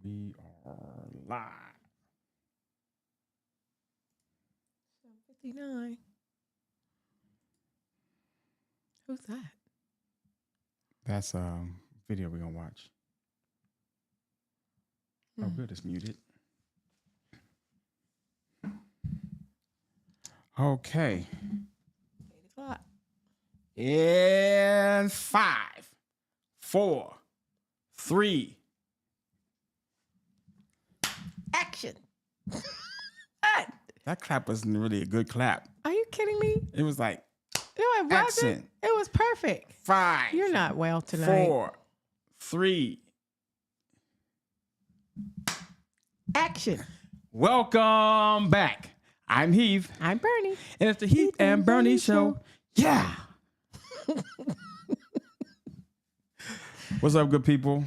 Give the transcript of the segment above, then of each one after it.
We are live. 59. Who's that? That's a video we're gonna watch. Oh, good, it's muted. Okay. 8 o'clock. In 5, 4, 3. Action. That clap wasn't really a good clap. Are you kidding me? It was like No, it wasn't. accent. It was perfect. 5. You're not well tonight. 4, 3. Action. Welcome back. I'm Heath. I'm Bernie. And it's the Heath and Bernie show. Yeah. What's up, good people?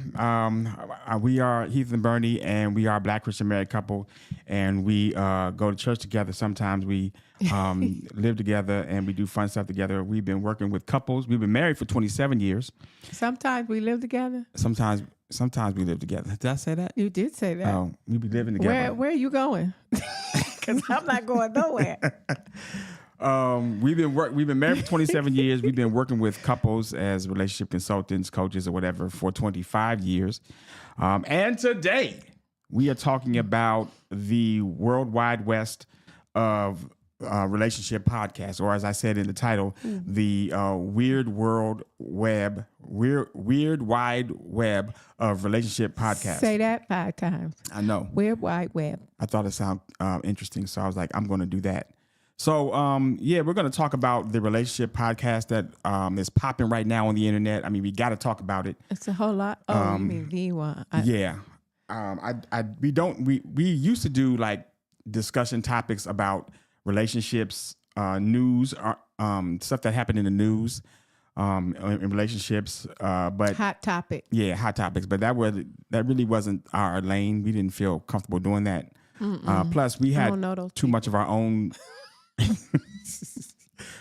We are Heath and Bernie, and we are a Black Christian married couple, and we go to church together. Sometimes we live together, and we do fun stuff together. We've been working with couples. We've been married for 27 years. Sometimes we live together. Sometimes we live together. Did I say that? You did say that. Oh, we be living together. Where are you going? Because I'm not going nowhere. We've been married for 27 years. We've been working with couples as relationship consultants, coaches, or whatever for 25 years. And today we are talking about the World Wide West of relationship podcast, or as I said in the title, the Weird Wide Web of relationship podcast. Say that 5 times. I know. Weird Wide Web. I thought it sounded interesting, so I was like, I'm going to do that. So, we're going to talk about the relationship podcast that is popping right now on the internet. I mean, we got to talk about it. It's a whole lot. Oh, you mean the one? We used to do like discussion topics about relationships, news, stuff that happened in the news, in relationships. But hot topic. Yeah, hot topics. But that really wasn't our lane. We didn't feel comfortable doing that. Plus, we had too much of our own.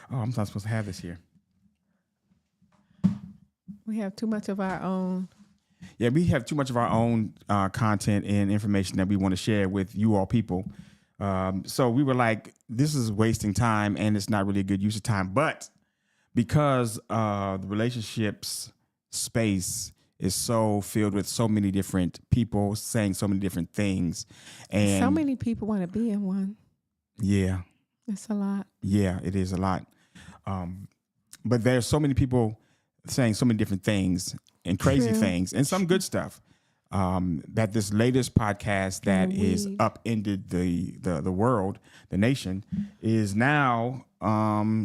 I'm not supposed to have this here. We have too much of our own. Yeah, we have too much of our own content and information that we want to share with you all people. So we were like, this is wasting time and it's not really a good use of time. But because the relationships space is so filled with so many different people saying so many different things. And so many people want to be in one. Yeah. It's a lot. Yeah, it is a lot. But there's so many people saying so many different things and crazy things and some good stuff. That this latest podcast that is upended the world, the nation, is now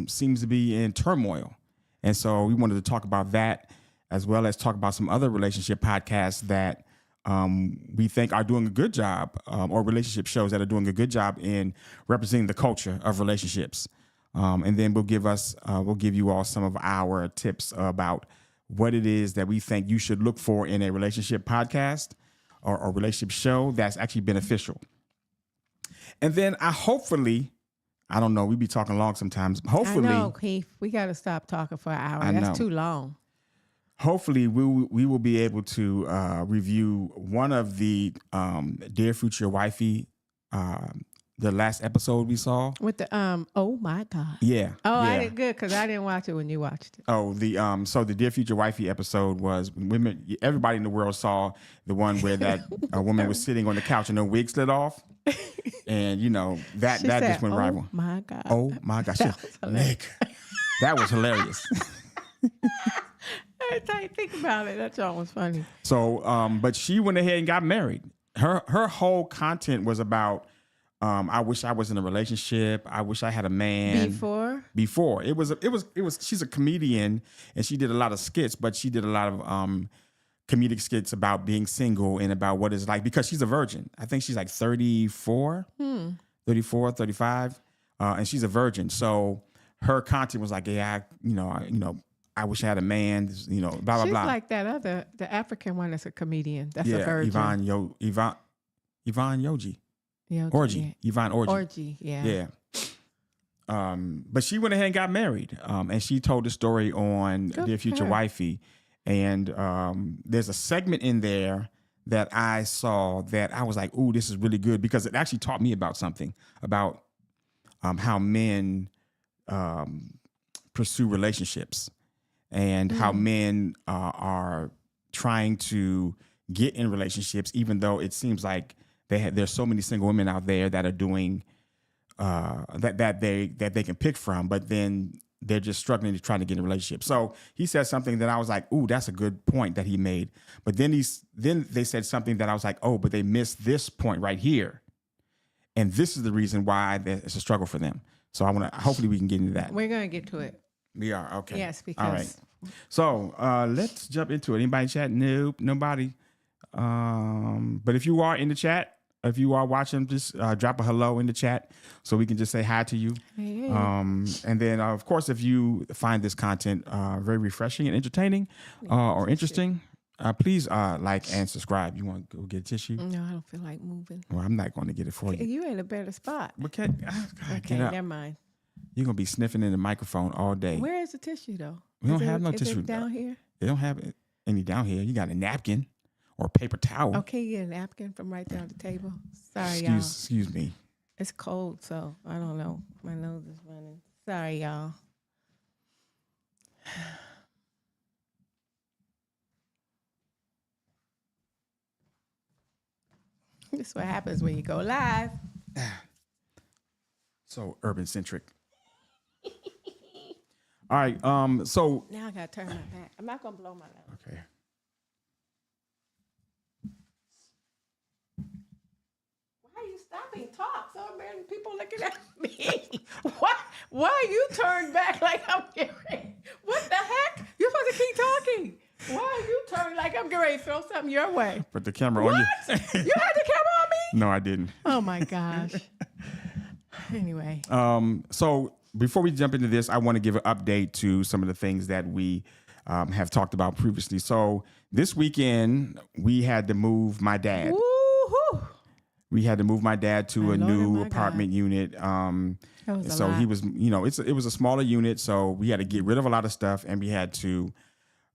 seems to be in turmoil. And so we wanted to talk about that, as well as talk about some other relationship podcasts that we think are doing a good job, or relationship shows that are doing a good job in representing the culture of relationships. And then we'll give you all some of our tips about what it is that we think you should look for in a relationship podcast or a relationship show that's actually beneficial. And then I don't know, we be talking long sometimes. Hopefully, I know, Keith, we got to stop talking for an hour. That's too long. Hopefully, we will be able to review one of the Dear Future Wifey, the last episode we saw with the oh my God, yeah. Oh, yeah. I did good because I didn't watch it when you watched it. Oh, so the Dear Future Wifey episode was women. Everybody in the world saw the one where that a woman was sitting on the couch and her wig slid off, and that said, just went rival. Oh my God! Oh my gosh, Nick, that was hilarious. Every time you think about it, that's almost funny. So, but she went ahead and got married. Her whole content was about, I wish I was in a relationship. I wish I had a man. Before it was. She's a comedian and she did a lot of skits, but she did a lot of comedic skits about being single and about what it's like because she's a virgin. I think she's like 34, 34, 35, and she's a virgin. So her content was like, yeah, I wish I had a man, blah, blah, She's blah. She's like that the African one that's a comedian. That's a virgin. Yvonne Orji. Yvonne Orji. Orji, yeah. But she went ahead and got married. And she told the story on Dear Future Wifey. And there's a segment in there that I saw that I was like, ooh, this is really good, because it actually taught me about something about how men pursue relationships, and how men are trying to get in relationships, even though it seems like there's so many single women out there that are doing that they can pick from, but then they're just struggling to try to get in a relationship. So he said something that I was like, ooh, that's a good point that he made. But then they said something that I was like, oh, but they missed this point right here. And this is the reason why it's a struggle for them. So hopefully we can get into that. We're going to get to it. We are, okay. Yes, because. All right. So let's jump into it. Anybody chat? Nope, nobody. But if you are in the chat, if you are watching, just drop a hello in the chat so we can just say hi to you. Hey. And then, of course, if you find this content very refreshing and entertaining or interesting, please like and subscribe. You want to go get a tissue? No, I don't feel like moving. Well, I'm not going to get it for you. You in a better spot. But Okay, never mind. You're going to be sniffing in the microphone all day. Where is the tissue, though? We don't have no tissue. Is it down here? They don't have any down here. You got a napkin or a paper towel. Okay, you get a napkin from right there on the table. Sorry, y'all. Excuse me. It's cold, so I don't know. My nose is running. Sorry, y'all. This is what happens when you go live. So urban centric. All right. So now I gotta turn my back. I'm not gonna blow my nose. Okay. Why are you stopping? Talk. So many people looking at me. Why are you turned back like I'm getting? What the heck? You're supposed to keep talking. Why are you turned like I'm getting ready to throw something your way? Put the camera on you. You had the camera on me? No, I didn't. Oh my gosh. Anyway. So before we jump into this, I want to give an update to some of the things that we have talked about previously. So this weekend, we had to move my dad. Woo-hoo. We had to move my dad to a new apartment unit. So he was, it was a smaller unit. So we had to get rid of a lot of stuff, and we had to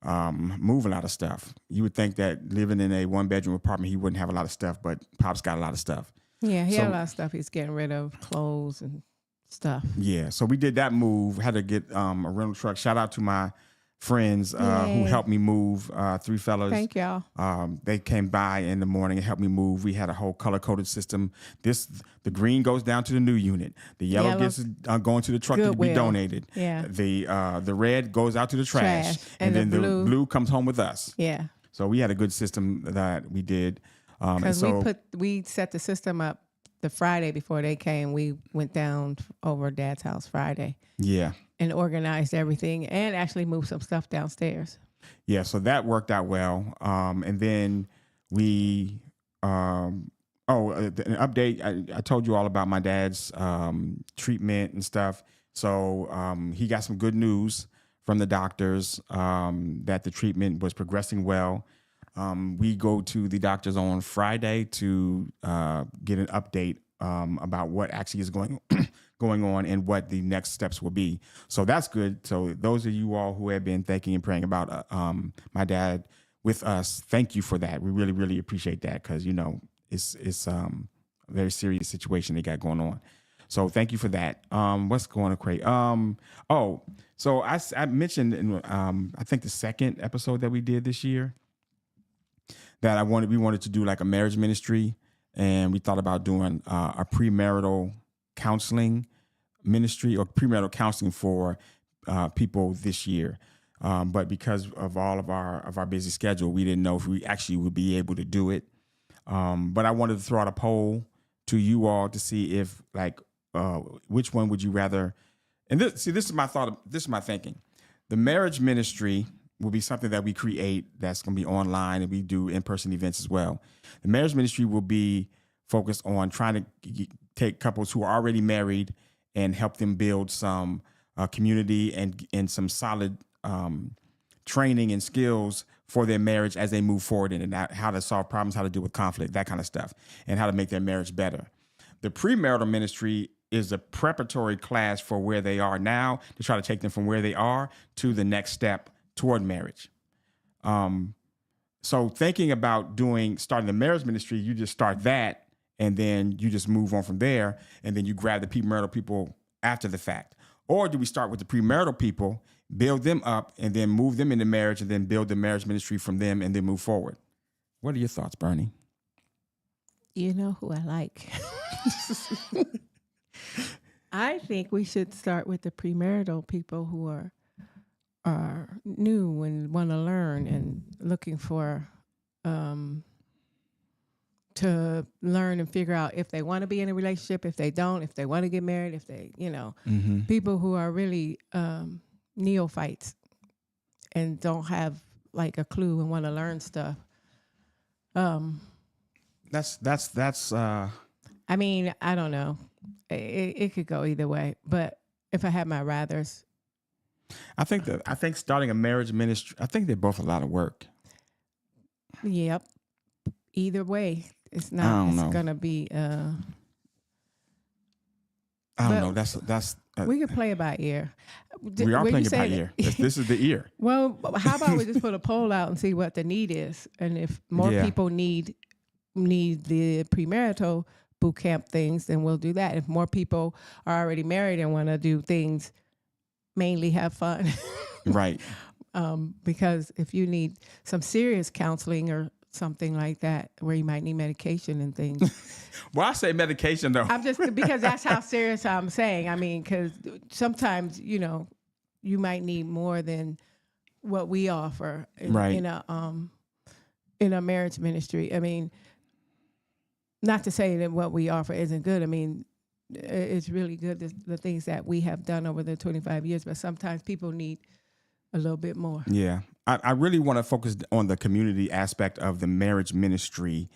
move a lot of stuff. You would think that living in a 1-bedroom apartment, he wouldn't have a lot of stuff, but Pop's got a lot of stuff. Yeah, he had a lot of stuff he's getting rid of, clothes and stuff. Yeah, so we did that move. Had to get a rental truck. Shout out to my friends who helped me move, 3 fellas. Thank y'all. They came by in the morning and helped me move. We had a whole color-coded system. The green goes down to the new unit. The yellow gets going to the truck to be donated. Yeah. The red goes out to the trash. And then the blue comes home with us. Yeah. So we had a good system that we did. Because we set the system up the Friday before they came. We went down over Dad's house Friday. Yeah. And organized everything and actually moved some stuff downstairs. Yeah, so that worked out well. And then we, an update. I told you all about my dad's treatment and stuff. So he got some good news from the doctors that the treatment was progressing well. We go to the doctors on Friday to get an update about what actually is going on and what the next steps will be. So that's good. So those of you all who have been thinking and praying about my dad with us, thank you for that. We really, really appreciate that, because it's a very serious situation they got going on. So thank you for that. What's going on, Craig? So I mentioned in I think the second episode that we did this year that we wanted to do like a marriage ministry, and we thought about doing a premarital counseling ministry or premarital counseling for people this year. But because of all of our busy schedule, we didn't know if we actually would be able to do it. But I wanted to throw out a poll to you all to see if which one would you rather? And this is my thought. This is my thinking. The marriage ministry will be something that we create that's going to be online, and we do in-person events as well. The marriage ministry will be focused on trying to take couples who are already married and help them build some community and some solid training and skills for their marriage as they move forward, and how to solve problems, how to deal with conflict, that kind of stuff, and how to make their marriage better. The premarital ministry is a preparatory class for where they are now, to try to take them from where they are to the next step toward marriage. So thinking about starting the marriage ministry, you just start that and then you just move on from there. And then you grab the premarital people after the fact. Or do we start with the premarital people, build them up and then move them into marriage and then build the marriage ministry from them and then move forward? What are your thoughts, Bernie? You know who I like. I think we should start with the premarital people who are new and want to learn and looking for to learn and figure out if they want to be in a relationship, if they don't, if they want to get married, if they, people who are really neophytes and don't have like a clue and want to learn stuff. That's. I mean, I don't know. It could go either way, but if I had my rathers, I think starting a marriage ministry, I think they're both a lot of work. Yep. Either way, it's not. It's gonna be. I don't know. That's. We could play it by ear. We are playing it by ear. This is the ear. Well, how about we just put a poll out and see what the need is, and if more people need the premarital boot camp things, then we'll do that. If more people are already married and want to do things, mainly have fun, right? Because if you need some serious counseling or something like that, where you might need medication and things. Well, I say medication though. I'm just because that's how serious I'm saying. I mean, because sometimes you might need more than what we offer in a marriage ministry. I mean, not to say that what we offer isn't good. I mean, it's really good, the things that we have done over the 25 years, but sometimes people need a little bit more. Yeah. I really want to focus on the community aspect of the marriage ministry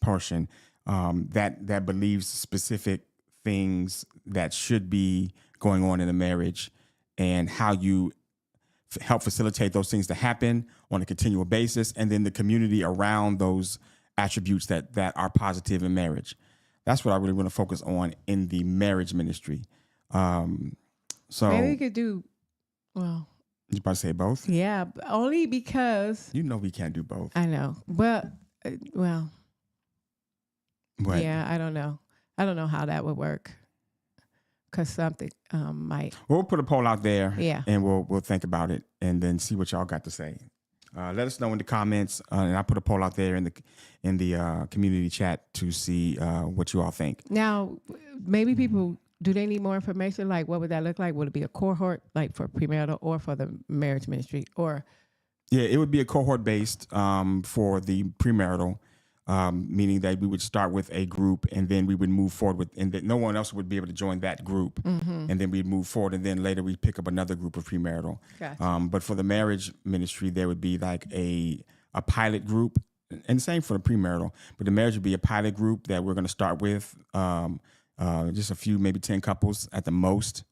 portion that believes specific things that should be going on in a marriage and how you help facilitate those things to happen on a continual basis, and then the community around those attributes that are positive in marriage. That's what I really want to focus on in the marriage ministry. So maybe we could do, well. You about to say both? Yeah, only because. You know we can't do both. I know. But, well. What? Yeah, I don't know. I don't know how that would work. Because something might. We'll put a poll out there. Yeah. And we'll think about it and then see what y'all got to say. Let us know in the comments, and I'll put a poll out there in the community chat to see what you all think. Now, maybe people, do they need more information? Like, what would that look like? Would it be a cohort, like for premarital or for the marriage ministry? Or yeah, it would be a cohort based for the premarital, meaning that we would start with a group and then we would move forward with, and that no one else would be able to join that group, and then we'd move forward, and then later we'd pick up another group of premarital. Gotcha. But for the marriage ministry, there would be like a pilot group, and the same for the premarital. But the marriage would be a pilot group that we're going to start with. Just a few, maybe 10 couples at the most,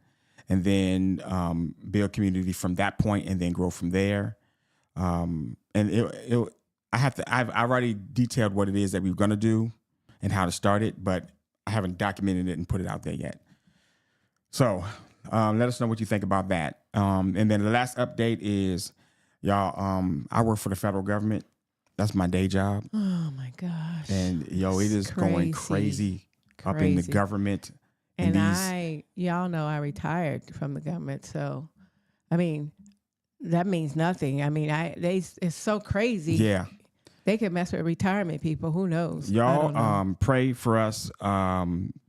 and then build community from that point, and then grow from there. And I've already detailed what it is that we're going to do and how to start it, but I haven't documented it and put it out there yet. So let us know what you think about that. And then the last update is, y'all, I work for the federal government. That's my day job. Oh my gosh. And it is going crazy. Up in the government. And y'all know I retired from the government. So, I mean, that means nothing. I mean, it's so crazy. Yeah. They could mess with retirement people. Who knows? Y'all pray for us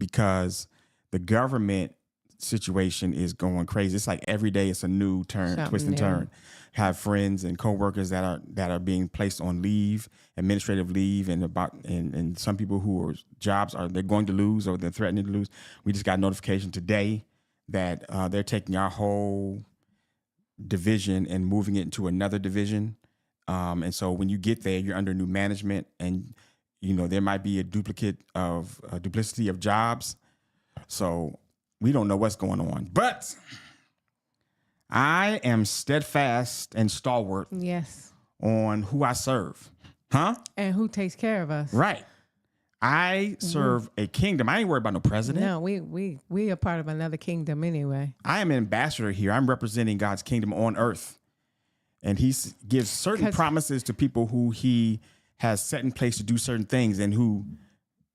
because the government situation is going crazy. It's like every day it's a new twist and turn. Have friends and coworkers that are being placed on leave, administrative leave, and some people who they're going to lose or they're threatening to lose. We just got notification today that they're taking our whole division and moving it into another division. And so when you get there, you're under new management, and there might be a duplicity of jobs. So we don't know what's going on, but I am steadfast and stalwart. Yes. On who I serve. Huh? And who takes care of us. Right. I serve a kingdom. I ain't worried about no president. No, we are part of another kingdom anyway. I am an ambassador here. I'm representing God's kingdom on earth. and gives certain promises to people who he has set in place to do certain things, and who,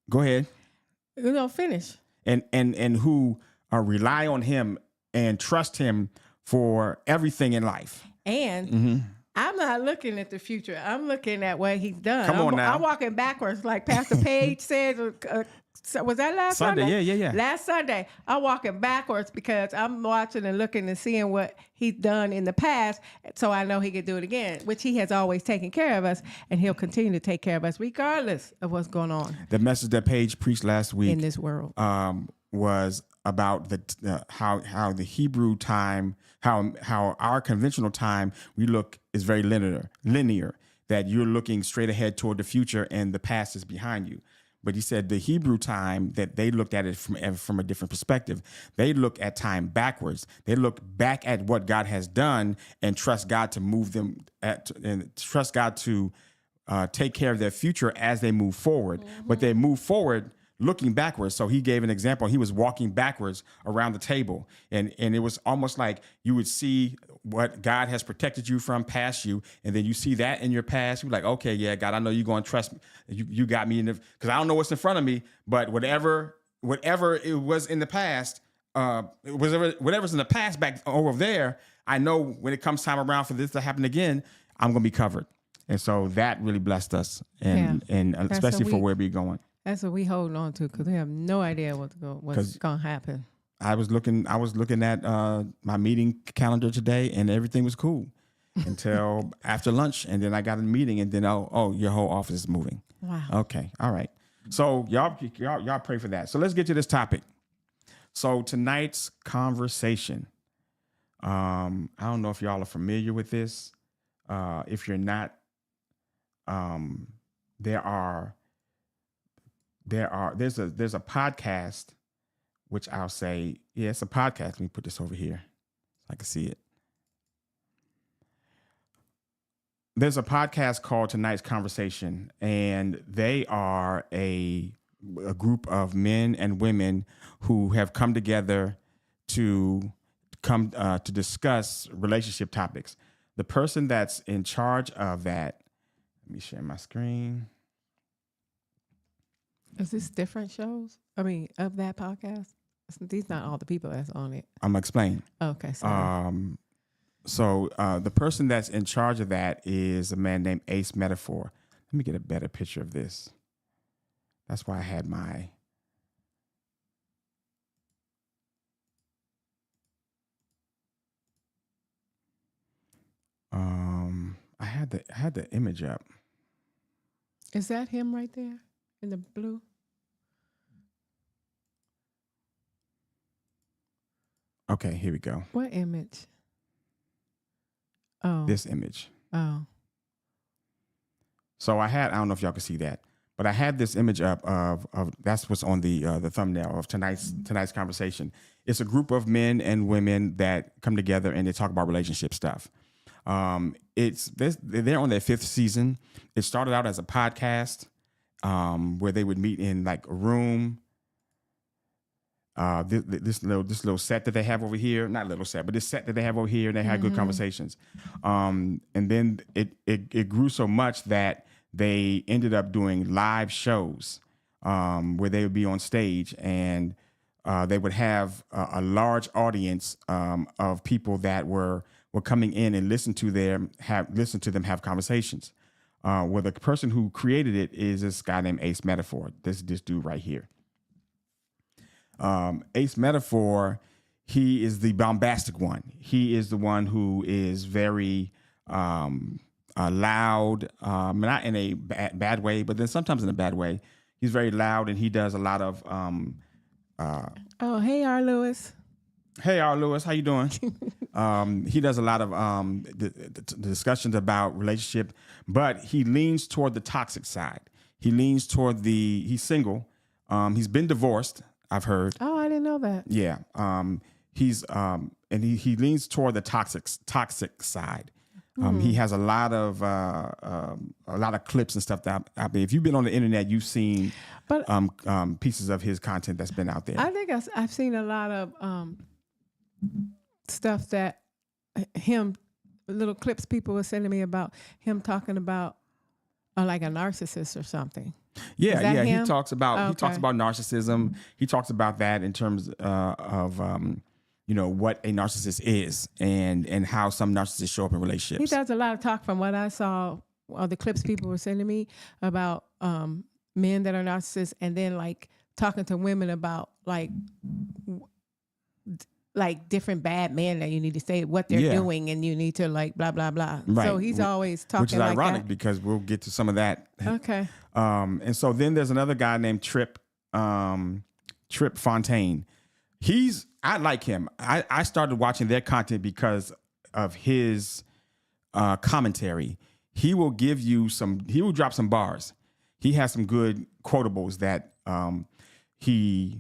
go ahead, finish, and who rely on him and trust him for everything in life. And I'm not looking at the future. I'm looking at what he's done. Come on now. I'm walking backwards, like Pastor Page said. Was that last Sunday? Yeah. Last Sunday, I'm walking backwards because I'm watching and looking and seeing what he's done in the past, so I know he can do it again, which he has always taken care of us, and he'll continue to take care of us regardless of what's going on. The message that Paige preached last week in this world was about how the Hebrew time, how our conventional time we look is very linear, that you're looking straight ahead toward the future and the past is behind you. But he said the Hebrew time, that they looked at it from a different perspective. They look at time backwards. They look back at what God has done and trust God to move them and trust God to take care of their future as they move forward. But they move forward looking backwards. So he gave an example. He was walking backwards around the table, and it was almost like you would see what God has protected you from past you, and then you see that in your past. You're like, okay, yeah, God, I know you're going to trust me. You got me in the, because I don't know what's in front of me, but whatever it was in the past, whatever's in the past back over there, I know when it comes time around for this to happen again, I'm going to be covered. And so that really blessed us, and especially for where we're going. That's what we holding on to, because we have no idea what's going to happen. I was looking at my meeting calendar today, and everything was cool until after lunch, and then I got a meeting, and then your whole office is moving. Wow. Okay. All right. So y'all pray for that. So let's get to this topic. So tonight's conversation. I don't know if y'all are familiar with this. If you're not, there's a podcast, which I'll say, yeah, it's a podcast. Let me put this over here so I can see it. There's a podcast called Tonight's Conversation, and they are a group of men and women who have come together to discuss relationship topics. The person that's in charge of that, let me share my screen. Is this different shows? I mean, of that podcast? These not all the people that's on it. I'm gonna explain. Okay, sorry. So the person that's in charge of that is a man named Ace Metaphor. Let me get a better picture of this. That's why I had my. I had the image up. Is that him right there in the blue? Okay, here we go. What image? Oh. This image. Oh. So I don't know if y'all can see that, but I had this image up of that's what's on the thumbnail of tonight's conversation. It's a group of men and women that come together and they talk about relationship stuff. They're on their 5th season. It started out as a podcast where they would meet in like a room. This little set that they have over here, not little set, but this set that they have over here, and they had good conversations. And then it grew so much that they ended up doing live shows where they would be on stage, and they would have a large audience of people that were coming in and listen to them have conversations. Well, the person who created it is this guy named Ace Metaphor. This dude right here. Ace Metaphor, he is the bombastic one. He is the one who is very loud, not in a bad way, but then sometimes in a bad way. He's very loud, and he does a lot of. Oh, hey, R. Lewis. Hey, R. Lewis, how you doing? He does a lot of the discussions about relationship, but he leans toward the toxic side. He leans toward he's single. He's been divorced, I've heard. Oh, I didn't know that. Yeah. He's and he leans toward the toxic side. He has a lot of clips and stuff that out there. If you've been on the internet, you've seen pieces of his content that's been out there. I think I've seen a lot of stuff that him little clips people were sending me about him talking about like a narcissist or something. Yeah, Is that yeah. him? He talks about Okay. narcissism. He talks about that in terms of what a narcissist is and how some narcissists show up in He relationships. does a lot of talk from what I saw, or the clips people were sending me about men that are narcissists, and then like talking to women about like different bad men that you need to say what they're Yeah. doing, and you need to like blah blah blah. Right. So he's always talking, which is like ironic that. because we'll get to some of that. Okay. And so then there's another guy named Trip Fontaine. I like him. I started watching their content because of his commentary. He will drop some bars. He has some good quotables that he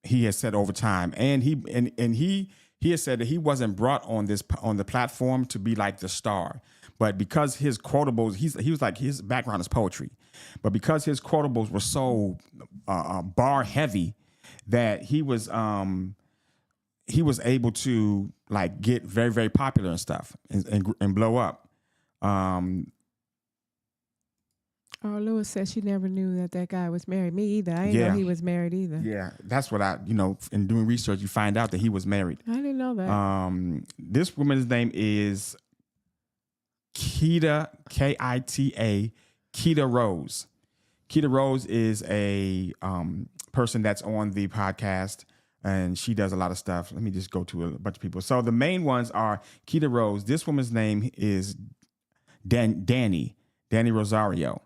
has said over time. And he has said that he wasn't brought on the platform to be like the star. But because his quotables, he was like, his background is poetry. But because his quotables were so bar heavy that he was able to like get very, very popular and stuff and blow up. Lewis said she never knew that guy was married. Me either. I didn't know he was married either. Yeah, that's what in doing research, you find out that he was married. I didn't know that. This woman's name is Kita, Kita, Kita Rose. Kita Rose is a person that's on the podcast, and she does a lot of stuff. Let me just go to a bunch of people. So the main ones are Kita Rose. This woman's name is Danny Rosario.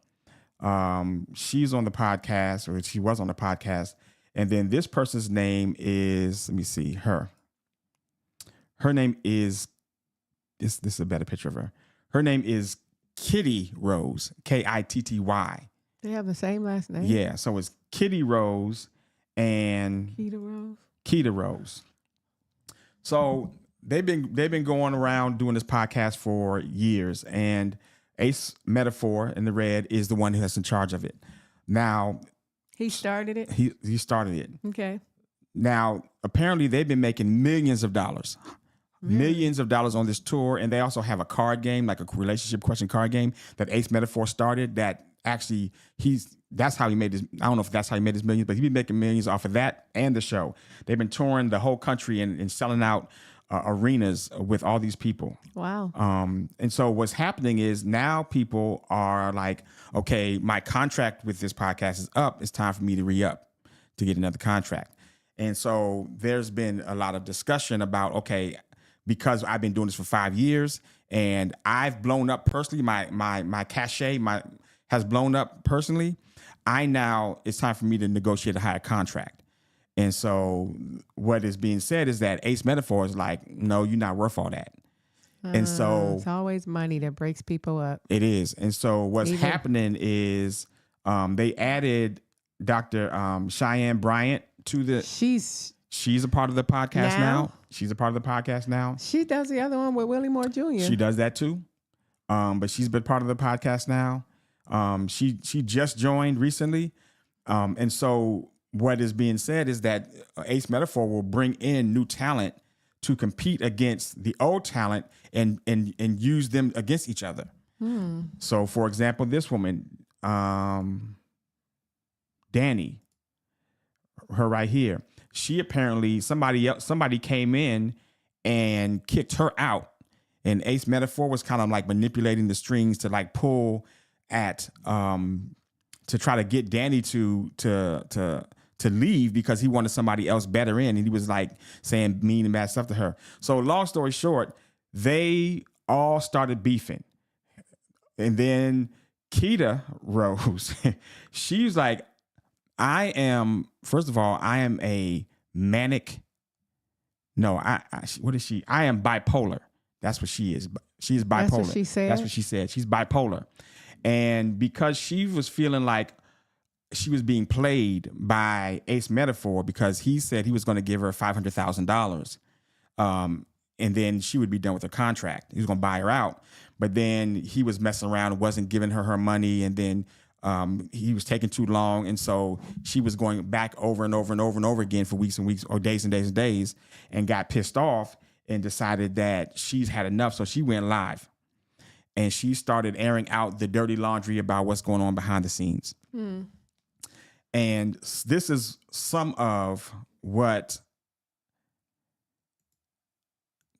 She's on the podcast, or she was on the podcast. And then this person's name is, let me see, her name is, this is a better picture of her. Her name is Kitty Rose, Kitty. They have the same last name? Yeah, so it's Kitty Rose and Kita Rose. So they've been going around doing this podcast for years, and Ace Metaphor in the red is the one that's in charge of it. Now, he started it? He started it. Okay. Now, apparently they've been making millions of dollars. Really? Millions of dollars on this tour, and they also have a card game, like a relationship question card game that Ace Metaphor started. That actually that's how he made his. I don't know if that's how he made his millions, but he's been making millions off of that and the show. They've been touring the whole country and selling out arenas with all these people. Wow. And so what's happening is now people are like, okay, my contract with this podcast is up. It's time for me to re-up to get another contract. And so there's been a lot of discussion about, okay, because I've been doing this for 5 years and I've blown up personally, my cachet has blown up personally. It's time for me to negotiate a higher contract. And so what is being said is that Ace Metaphor is like, no, you're not worth all that. And so it's always money that breaks people up. It is. And so what's happening is they added Dr. Cheyenne Bryant to the... She's a part of the podcast now. She's a part of the podcast now. She does the other one with Willie Moore Jr. She does that too. But she's been part of the podcast now. She just joined recently. And so what is being said is that Ace Metaphor will bring in new talent to compete against the old talent and use them against each other. So, for example, this woman, Danny, her right here, she apparently somebody came in and kicked her out, and Ace Metaphor was kind of like manipulating the strings to like pull at to try to get Danny to leave because he wanted somebody else better in, and he was like saying mean and bad stuff to her. So long story short, they all started beefing. And then Kita Rose, she's like, first of all, I am a manic. No, what is she? I am bipolar. That's what she is. She's bipolar. That's what she said? That's what she said. She's bipolar. And because she was feeling like she was being played by Ace Metaphor because he said he was going to give her $500,000. And then she would be done with her contract. He was going to buy her out. But then he was messing around and wasn't giving her money. And then he was taking too long. And so she was going back over and over and over and over again for weeks and weeks or days and days and days and got pissed off and decided that she's had enough. So she went live and she started airing out the dirty laundry about what's going on behind the scenes. And this is some of what.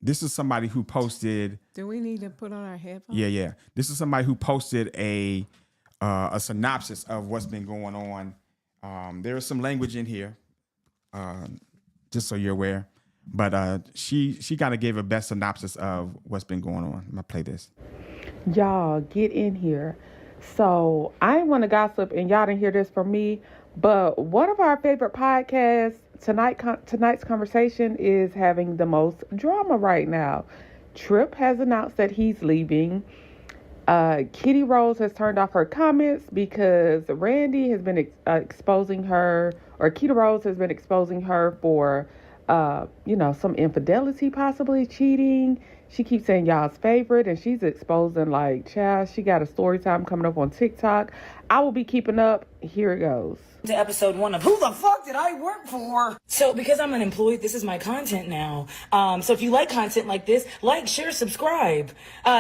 This is somebody who posted. Do we need to put on our headphones? Yeah. This is somebody who posted a synopsis of what's been going on. There is some language in here, just so you're aware. But she kind of gave a best synopsis of what's been going on. I'm gonna play this. Y'all get in here. So I ain't want to gossip, and y'all didn't hear this from me. But one of our favorite podcasts tonight's conversation is having the most drama right now. Tripp has announced that he's leaving. Kitty Rose has turned off her comments because Randy has been exposing her, or Kitty Rose has been exposing her for, some infidelity, possibly cheating. She keeps saying y'all's favorite, and she's exposing child. She got a story time coming up on TikTok. I will be keeping up. Here it goes. To episode 1 of Who the Fuck Did I Work For? So because I'm unemployed, this is my content now. So if you like content like this, like, share, subscribe.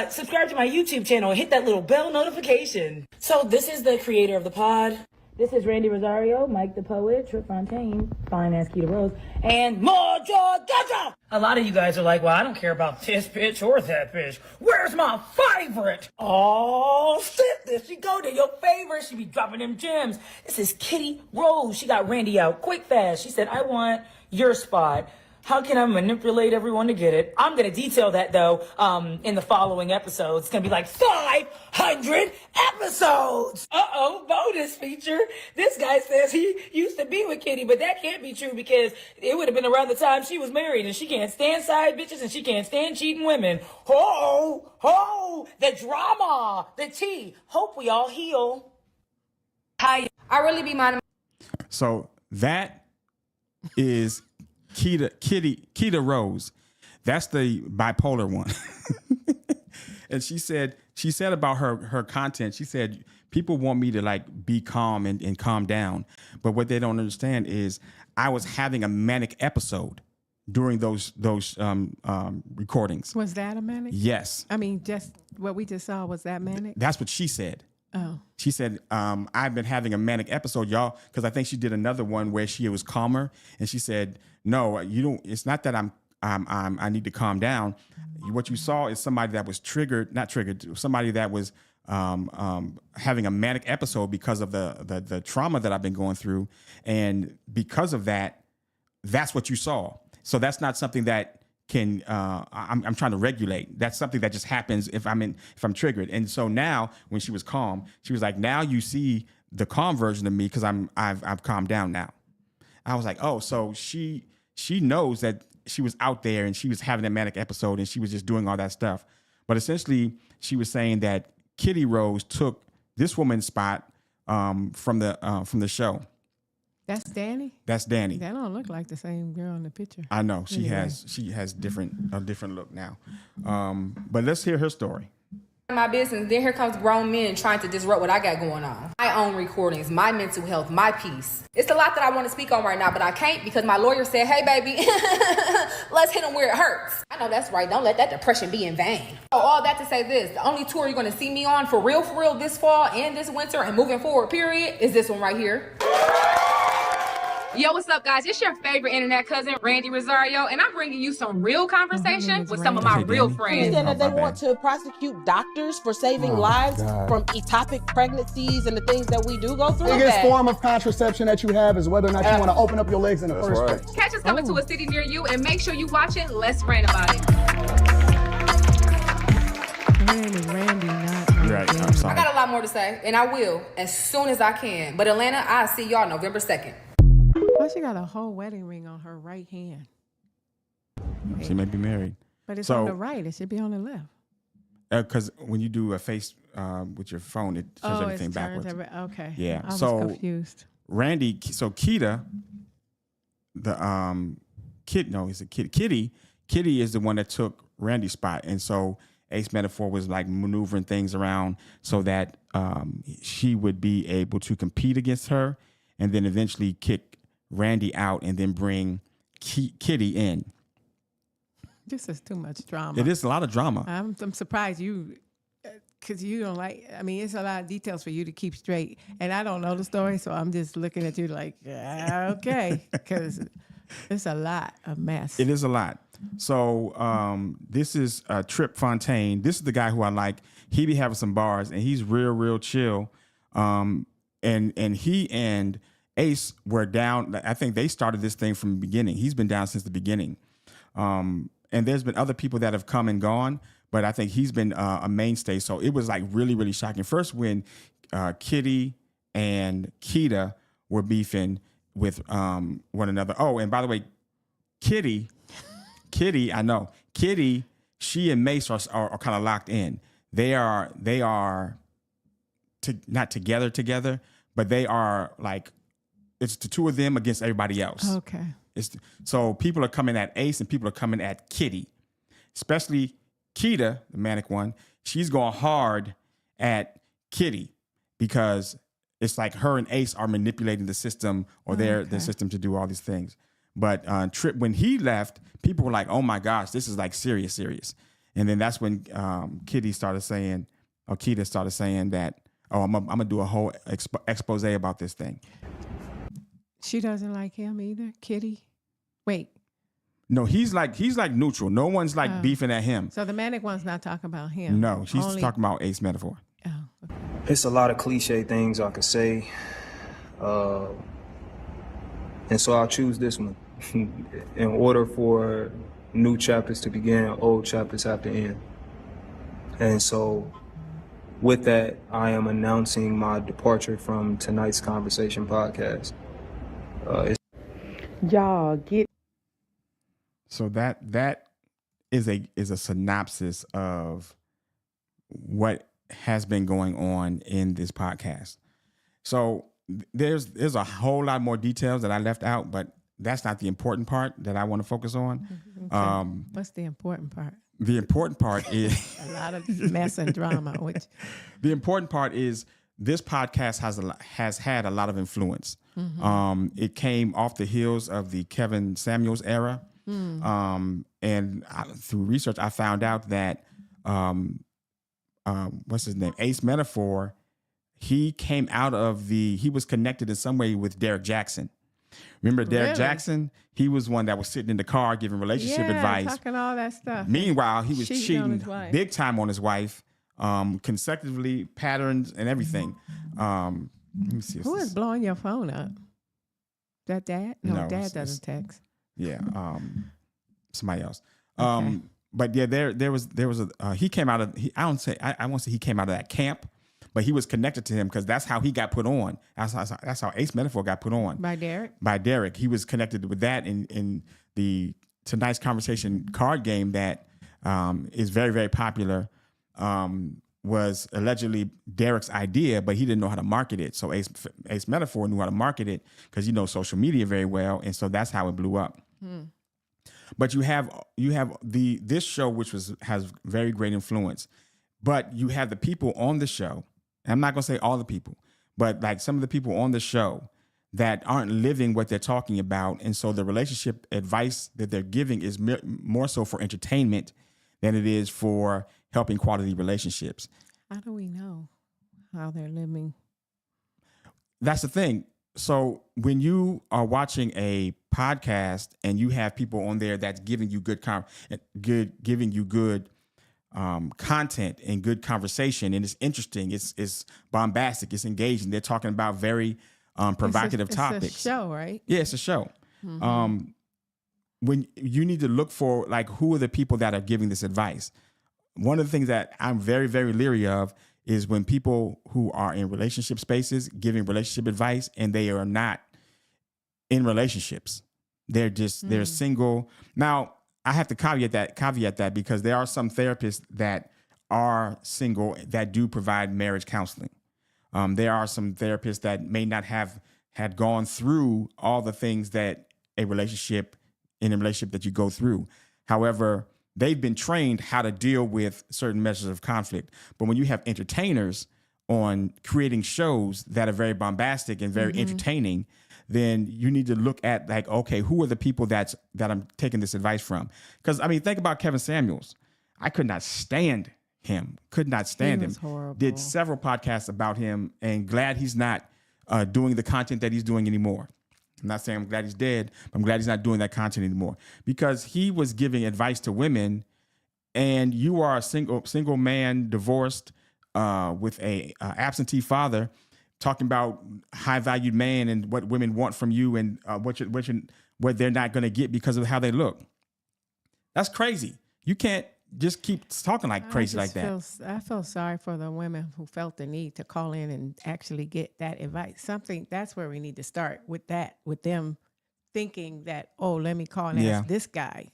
Subscribe to my YouTube channel and hit that little bell notification. So this is the creator of the pod. This is Randy Rosario, Mike the Poet, Tripp Fontaine, fine ass Keita Rose, and Mojo Gacha! A lot of you guys are like, well, I don't care about this bitch or that bitch. Where's my favorite? Oh, shit, there she go to your favorite. She be dropping them gems. This is Kitty Rose. She got Randy out quick, fast. She said, I want your spot. How can I manipulate everyone to get it? I'm going to detail that, though, in the following episodes. It's going to be like 500 episodes. Uh-oh, bonus feature. This guy says he used to be with Kitty, but that can't be true because it would have been around the time she was married, and she can't stand side bitches, and she can't stand cheating women. Ho, the drama, the tea. Hope we all heal. Hi. I really be minding. So that is Keita Rose. That's the bipolar one. And she said about her content, she said, people want me to be calm and calm down. But what they don't understand is I was having a manic episode during those recordings. Was that a manic? Yes. I mean, just what we just saw, was that manic? That's what she said. Oh. She said, I've been having a manic episode, y'all, because I think she did another one where she was calmer. And she said, no, you don't. It's not that I need to calm down. What you saw is somebody that was not triggered, somebody that was having a manic episode because of the trauma that I've been going through. And because of that, that's what you saw. So that's not something that can I'm trying to regulate. That's something that just happens if I'm triggered. And so now when she was calm, she was like, now you see the calm version of me because I've calmed down now. I was like, oh, so she knows that she was out there and she was having a manic episode and she was just doing all that stuff. But essentially she was saying that Kitty Rose took this woman's spot from the show. That's Danny? That's Danny. That don't look like the same girl in the picture. I know. She Anyway. has a different look now. But let's hear her story. My business, then here comes grown men trying to disrupt what I got going on. My own recordings, my mental health, my peace. It's a lot that I want to speak on right now, but I can't because my lawyer said, hey baby, let's hit them where it hurts. I know that's right. Don't let that depression be in vain. So all that to say this, the only tour you're going to see me on for real this fall and this winter and moving forward, period, is this one right here. Yo, what's up, guys? It's your favorite internet cousin, Randy Rosario, and I'm bringing you some real conversation with some of my real friends. Understand that they want to prosecute doctors for saving lives from ectopic pregnancies and the things that we do go through. The biggest form of contraception that you have is whether or not you want to open up your legs in the first place. Catch us coming to a city near you, and make sure you watch it. Let's rant about it. Randy, not Right. I'm sorry. I got a lot more to say, and I will as soon as I can. But Atlanta, I'll see y'all November 2nd. Well, she got a whole wedding ring on her right hand. She may be married. But it's So- on the right. It should be on the left. Because when you do a face with your phone, it turns Oh, everything it's turned backwards. okay. Yeah, I was so- confused. Randy, so Keita, Kitty is the one that took Randy's spot, and so Ace Metaphor was like maneuvering things around so that she would be able to compete against her, and then eventually kick Randy out, and then bring Kitty in. This is too much drama. It is a lot of drama. I'm surprised you, because you don't like. I mean, it's a lot of details for you to keep straight, and I don't know the story, so I'm just looking at you like, okay, because it's a lot of mess. It is a lot. So this is Trip Fontaine. This is the guy who I like. He be having some bars, and he's real chill. And he and Ace were down. I think they started this thing from the beginning. He's been down since the beginning. And there's been other people that have come and gone, but I think he's been a mainstay. So it was like really shocking. First, when Kitty and Keita were beefing with one another. Oh, and by the way, Kitty, I know. Kitty, she and Mace are kind of locked in. They are not together, but they are like, it's the two of them against everybody else. Okay. So people are coming at Ace and people are coming at Kitty, especially Keita, the manic one. She's going hard at Kitty because it's like her and Ace are manipulating the system or the system to do all these things. But Trip, when he left, people were like, "Oh my gosh, this is like serious." And then that's when Keita started saying that, "Oh, I'm gonna do a whole expose about this thing." She doesn't like him either, Kitty. Wait. No, he's like neutral. No one's like beefing at him. So the manic one's not talking about him. No, she's talking about Ace Metaphor. Oh, okay. It's a lot of cliche things I could say, and so I'll choose this one. In order for new chapters to begin, old chapters have to end. And so with that, I am announcing my departure from tonight's Conversation podcast. Y'all get. So that is a synopsis of what has been going on in this podcast. So there's a whole lot more details that I left out, but that's not the important part that I want to focus on. Okay. What's the important part? The important part is a lot of mess and drama. The important part is this podcast has had a lot of influence. Mm-hmm. It came off the heels of the Kevin Samuels era. And through research, I found out that what's his name? Ace Metaphor. He was connected in some way with Derek Jackson. Remember Derek Jackson? He was one that was sitting in the car giving relationship advice. Talking all that stuff. Meanwhile, he was cheating big time on his wife, consecutively, patterns and everything. Let me see. Who is blowing your phone up? Is that Dad? No, Dad doesn't text. Yeah, somebody else. Okay. But yeah, there was he came out of I won't say he came out of that camp, but he was connected to him because that's how he got put on. That's how Ace Metaphor got put on by Derek. By Derek, he was connected with that in the Tonight's Conversation card game that is very popular. Was allegedly Derek's idea, but he didn't know how to market it. So Ace Metaphor knew how to market it because he knows social media very well, and so that's how it blew up. But you have this show which has very great influence, but you have the people on the show. And I'm not gonna say all the people, but like some of the people on the show that aren't living what they're talking about, and so the relationship advice that they're giving is more so for entertainment than it is for helping quality relationships. How do we know how they're living? That's the thing. So when you are watching a podcast and you have people on there that's giving you good content and good conversation, and it's interesting, it's bombastic, it's engaging. They're talking about very provocative topics. It's a show, right? Yeah, it's a show. Mm-hmm. When you need to look for like who are the people that are giving this advice. One of the things that I'm very leery of is when people who are in relationship spaces giving relationship advice and they are not in relationships. They're just they're single. Now, I have to caveat that because there are some therapists that are single that do provide marriage counseling. There are some therapists that may not have had gone through all the things that in a relationship that you go through. However, they've been trained how to deal with certain measures of conflict. But when you have entertainers on creating shows that are very bombastic and very entertaining, then you need to look at like, okay, who are the people that I'm taking this advice from? Because I mean, think about Kevin Samuels. I could not stand him. Could not stand him. Horrible. Did several podcasts about him, and glad he's not doing the content that he's doing anymore. I'm not saying I'm glad he's dead, but I'm glad he's not doing that content anymore, because he was giving advice to women, and you are a single man, divorced, with a absentee father, talking about high valued man and what women want from you, and what they're not going to get because of how they look. That's crazy. You can't just keep talking like crazy like that. I feel sorry for the women who felt the need to call in and actually get that advice. That's where we need to start with that, with them thinking that, oh, let me call and ask this guy.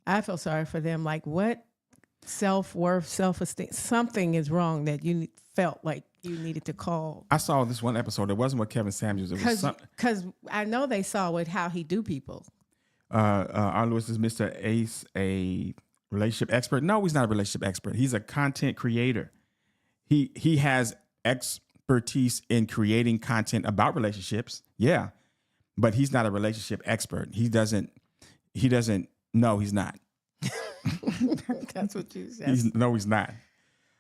I feel sorry for them. Like, what self-worth, self-esteem, something is wrong that you felt like you needed to call. I saw this one episode. It wasn't with Kevin Samuels. It was because I know they saw with how he do people. Our Lewis is Mr. Ace, a relationship expert. No, he's not a relationship expert. He's a content creator. He has expertise in creating content about relationships. Yeah, but he's not a relationship expert. He doesn't. No, he's not. That's what you said. He's not.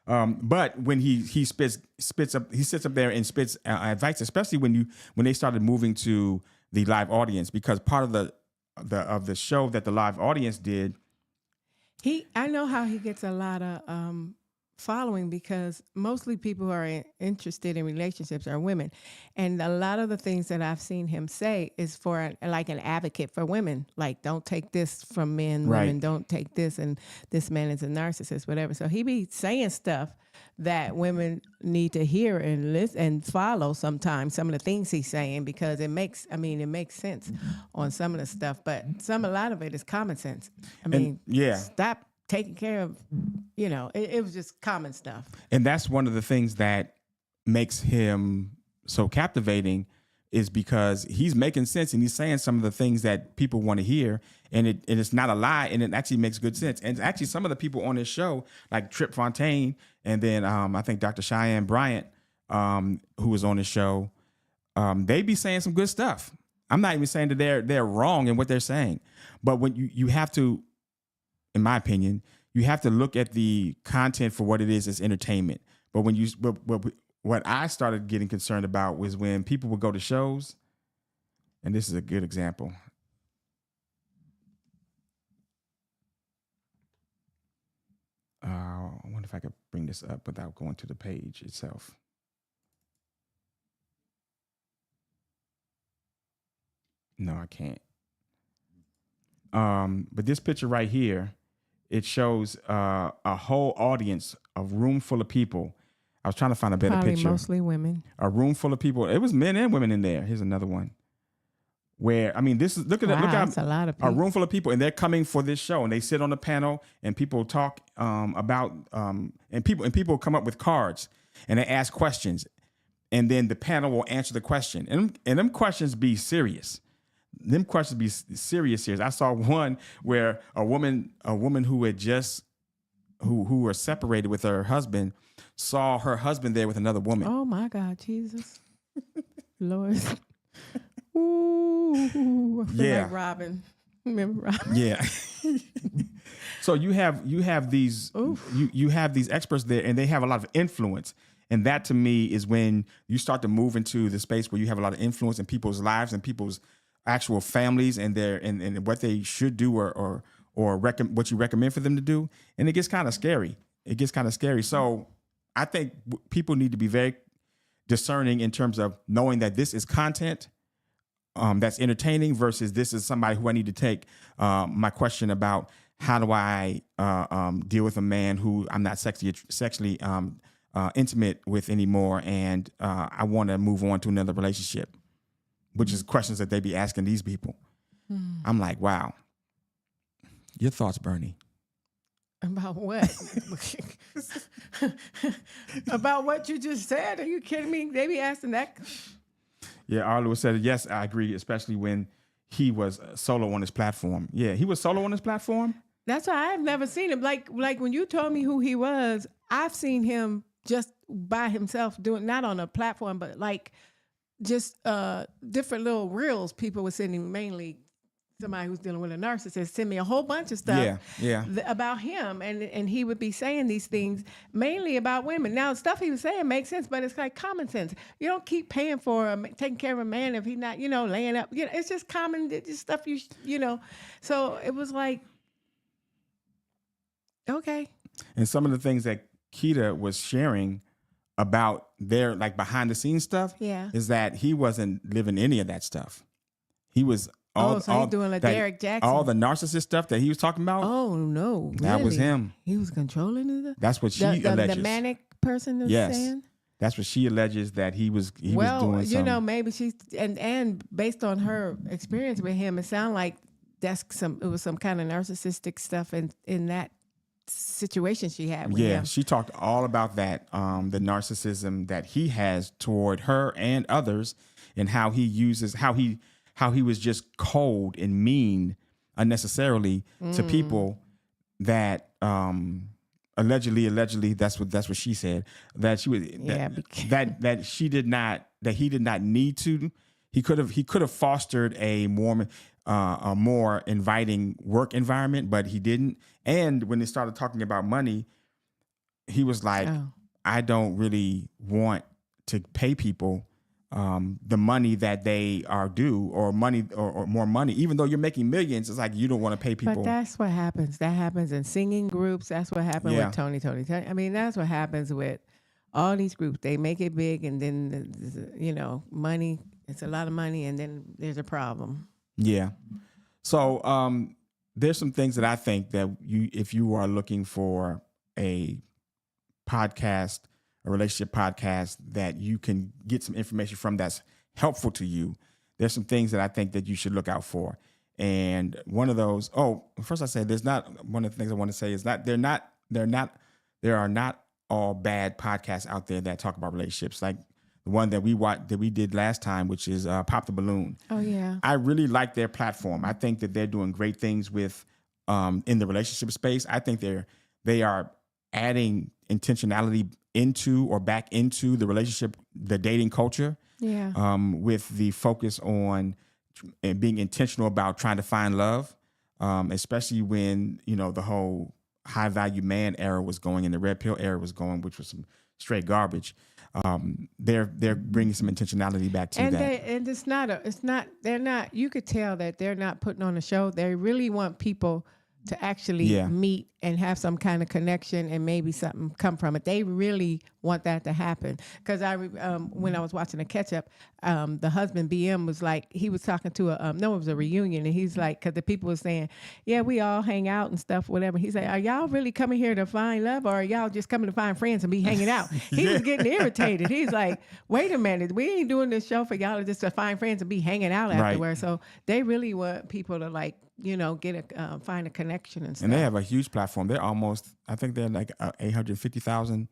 But when he sits up there and spits advice, especially when they started moving to the live audience, because part of the show that the live audience did. I know how he gets a lot of following, because mostly people who are interested in relationships are women. And a lot of the things that I've seen him say is for like an advocate for women. Like, don't take this from men, right. Women don't take this, and this man is a narcissist, whatever. So he be saying stuff that women need to hear and listen and follow sometimes, some of the things he's saying, because it makes sense on some of the stuff, but a lot of it is common sense. Stop taking care of, it was just common stuff. And that's one of the things that makes him so captivating, is because he's making sense and he's saying some of the things that people want to hear, and it's not a lie, and it actually makes good sense. And actually some of the people on this show, like Trip Fontaine, and then I think Dr. Cheyenne Bryant, who was on the show, they be saying some good stuff. I'm not even saying that they're wrong in what they're saying, but when you have to, in my opinion, you have to look at the content for what it is as entertainment. But what I started getting concerned about was when people would go to shows, and this is a good example. I wonder if I could bring this up without going to the page itself. No, I can't. But this picture right here, it shows a whole audience, a room full of people. I was trying to find a better Probably picture. Mostly women. A room full of people. It was men and women in there. Here's another one. Where, I mean, this is, look at that. Look That's a lot of people. A room full of people, and they're coming for this show, and they sit on the panel, and people talk about, and people come up with cards, and they ask questions, and then the panel will answer the question, and them questions be serious. Them questions be serious. I saw one where a woman who had just who were separated with her husband saw her husband there with another woman. Oh my God, Jesus, Lord. Ooh, I feel like Robin. Remember Robin? Yeah. So you have these you have these experts there, and they have a lot of influence. And that to me is when you start to move into the space where you have a lot of influence in people's lives and people's actual families and and what they should do or what you recommend for them to do. And it gets kind of scary. So I think people need to be very discerning in terms of knowing that this is content that's entertaining versus this is somebody who I need to take my question about how do I deal with a man who I'm not sexually intimate with anymore, and I want to move on to another relationship, which is questions that they be asking these people. I'm like, wow. Your thoughts, Bernie? About what? About what you just said? Are you kidding me? They be asking that. Yeah, Arlo said, yes, I agree, especially when he was solo on his platform. Yeah, he was solo on his platform? That's why I've never seen him. Like when you told me who he was, I've seen him just by himself doing, not on a platform, but like just different little reels people were sending, mainly somebody who's dealing with a narcissist, send me a whole bunch of stuff about him. And he would be saying these things mainly about women. Now, stuff he was saying makes sense, but it's like common sense. You don't keep paying for taking care of a man if he's not, laying up. It's just common it's just stuff So it was like, okay. And some of the things that Keita was sharing about their like behind the scenes stuff is that he wasn't living any of that stuff. He was he's doing a Derek Jackson. All the narcissist stuff that he was talking about. Oh no, that was him. He was controlling it. That's what she alleges. The manic person was saying. That's what she alleges that he was doing. Well, maybe she's and based on her experience with him, it sounded like it was some kind of narcissistic stuff in that situation she had with him. She talked all about that, the narcissism that he has toward her and others, and how he was just cold and mean unnecessarily to people that allegedly that's what she said, that she was that he did not need to. He could have fostered a more inviting work environment, but he didn't. And when they started talking about money, he was like, I don't really want to pay people the money that they are due, or money or more money, even though you're making millions. It's like you don't want to pay people. But that's what happens. That happens in singing groups. That's what happened with Tony. I mean, that's what happens with all these groups. They make it big, and then money. It's a lot of money, and then there's a problem. Yeah. So there's some things that I think that if you are looking for a podcast, a relationship podcast that you can get some information from that's helpful to you, there's some things that I think that you should look out for. And one of those, first I say one of the things I want to say is there are not all bad podcasts out there that talk about relationships. Like the one that we did last time, which is Pop the Balloon. Oh yeah. I really like their platform. I think that they're doing great things with in the relationship space. I think they are adding intentionality into or back into the relationship, the dating culture. Yeah. With the focus on being intentional about trying to find love, especially when the whole high value man era was going and the red pill era was going, which was some straight garbage. They're bringing some intentionality back to that. They're not. You could tell that they're not putting on a show. They really want people to actually meet and have some kind of connection and maybe something come from it. They really want that to happen. Because when I was watching the catch up, the husband BM was like, he was talking to it was a reunion, and he's like, because the people were saying, yeah, we all hang out and stuff, whatever. He's like, are y'all really coming here to find love, or are y'all just coming to find friends and be hanging out? He was getting irritated. He's like, wait a minute, we ain't doing this show for y'all just to find friends and be hanging out afterwards. So they really want people to find a connection and stuff. And they have a huge platform. They're I think they're like 850,000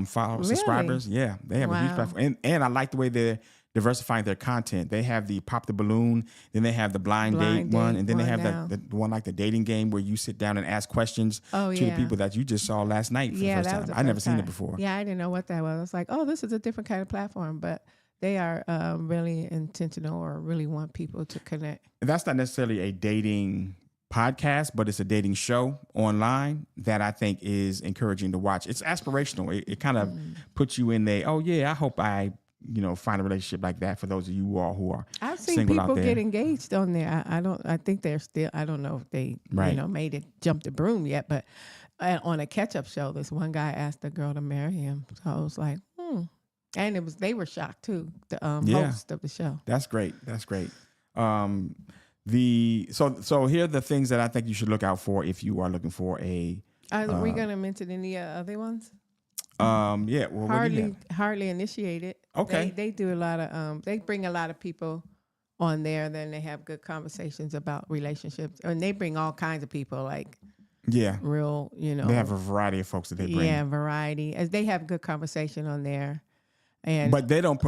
subscribers. Yeah, they have a huge platform. And I like the way they're diversifying their content. They have the Pop the Balloon, then they have the blind date one, and then they have the one like the dating game where you sit down and ask questions to the people that you just saw last night for the first time. I'd never seen it before. Yeah, I didn't know what that was. I was like, this is a different kind of platform, but they are really intentional or really want people to connect. And that's not necessarily a dating podcast, but it's a dating show online that I think is encouraging to watch. It's aspirational. It kind of puts you in there. Oh yeah, I hope I find a relationship like that for those of you all who are I've seen people get engaged on there. I think they're still, I don't know if they made it jump the broom yet, but on a catch-up show, this one guy asked the girl to marry him. So I was like, and they were shocked too, the host of the show. That's great. So here are the things that I think you should look out for if you are looking for a. Are we gonna mention any other ones? Yeah. Well, hardly initiated. Okay. They do a lot of. They bring a lot of people on there. Then they have good conversations about relationships, and they bring all kinds of people like. Yeah. Real, They have a variety of folks that they bring. Yeah, variety. As they have good conversation on there, but they don't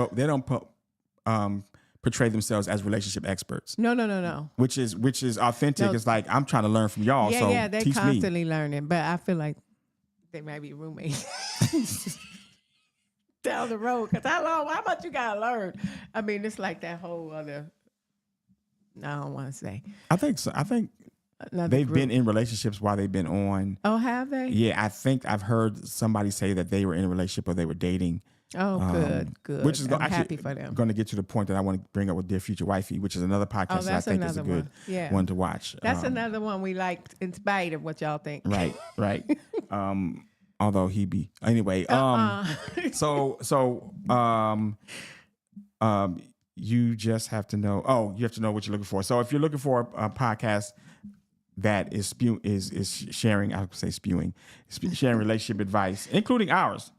portray themselves as relationship experts. No. Which is authentic. No. It's like, I'm trying to learn from y'all. Yeah, they're teach constantly me. learning. But I feel like they might be roommates. down the road. Because how much you got to learn? I mean, it's like that whole other, I don't want to say. I think so. I think they've been in relationships while they've been on. Oh, have they? Yeah, I think I've heard somebody say that they were in a relationship or they were dating. Oh, good. Which is I'm happy for them. Going to get to the point that I want to bring up with Dear Future Wifey, which is another podcast that I think is a good one to watch. That's another one we liked in spite of what y'all think. Right. Although he be anyway. You just have to know. Oh, you have to know what you're looking for. So if you're looking for a podcast that is sharing, I would say sharing relationship advice, including ours.